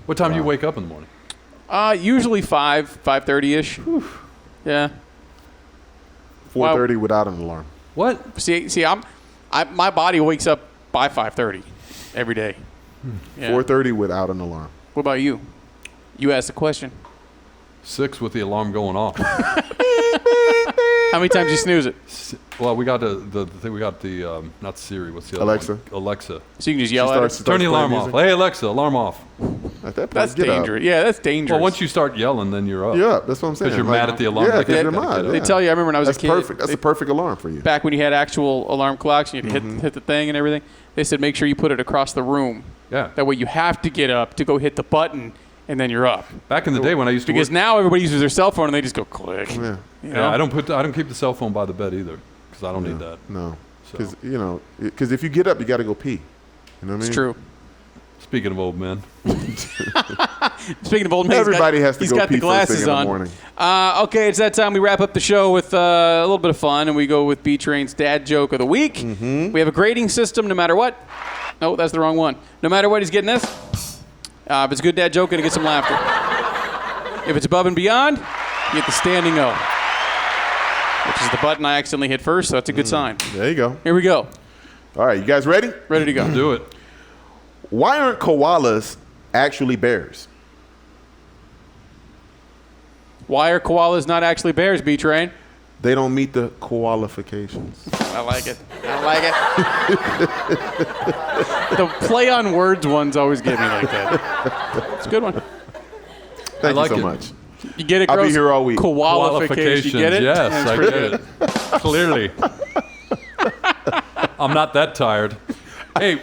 What time do you wake up in the morning? Usually 5:30ish. Yeah. 4:30 without an alarm. What? See, my body wakes up by 5:30 every day. Yeah. 4:30 without an alarm. What about you? You asked the question. 6 with the alarm going off. How many times you snooze it? Well, we got the thing. We got the not Siri. What's the other Alexa. one? Alexa. So you can just yell at it. Turn the alarm off. Hey Alexa, alarm off. At that point, That's get up. dangerous. Yeah, that's dangerous. Well, once you start yelling, then you're up. Yeah, that's what I'm saying. Because you're mad at the alarm. Yeah, Like, because I you're gotta mad. get up. They tell you. I remember when I was That's a kid. perfect. That's the perfect alarm for you. Back when you had actual alarm clocks and you'd hit the thing and everything, they said make sure you put it across the room. Yeah. That way you have to get up to go hit the button and then you're up. Back in the day when I used to Because work, now everybody uses their cell phone and they just go click. Yeah. You know? yeah, I don't keep the cell phone by the bed either because I don't need that. No. So. Because if you get up, you got to go pee. You know what I mean? It's true. Speaking of old men, Speaking of old men, Everybody has to he's go got pee the glasses first thing in the on. morning. Okay, it's that time. We wrap up the show with a little bit of fun, and we go with B-Train's dad joke of the week. We have a grading system no matter what. Oh, that's the wrong one. No matter what, he's getting this. If it's a good dad joke, going to get some laughter. If it's above and beyond, you get the standing O, which is the button I accidentally hit first, so that's a good sign. There you go. Here we go. All right, you guys ready? Ready to go. do it. Why aren't koalas actually bears? Why are koalas not actually bears, B-Train? They don't meet the qualifications. I like it. I like it. The play on words ones always get me like that. It's a good one. Thank like you so it. much. You get it, I'll be Grose? here all week. Qualification. You get it? Yes, That's I pretty get good. it. Clearly. I'm not that tired. Hey,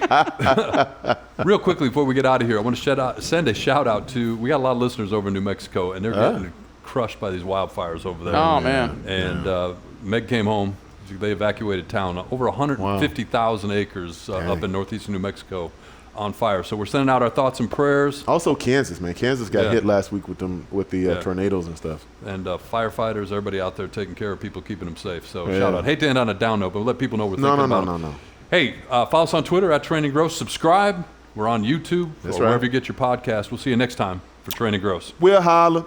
real quickly before we get out of here, I want to send a shout out to, we got a lot of listeners over in New Mexico, and they're getting crushed by these wildfires over there. Oh, man. And Meg came home. They evacuated town. Over 150,000 acres up in northeastern New Mexico on fire. So we're sending out our thoughts and prayers. Also Kansas, man. Kansas got hit last week with the tornadoes and stuff. And firefighters, everybody out there taking care of people, keeping them safe. So shout out. Hate to end on a down note, but let people know we're thinking about them. No. Hey, follow us on Twitter at Training Grose. Subscribe. We're on YouTube. That's or right. wherever you get your podcast. We'll see you next time for Training Grose. We'll holla.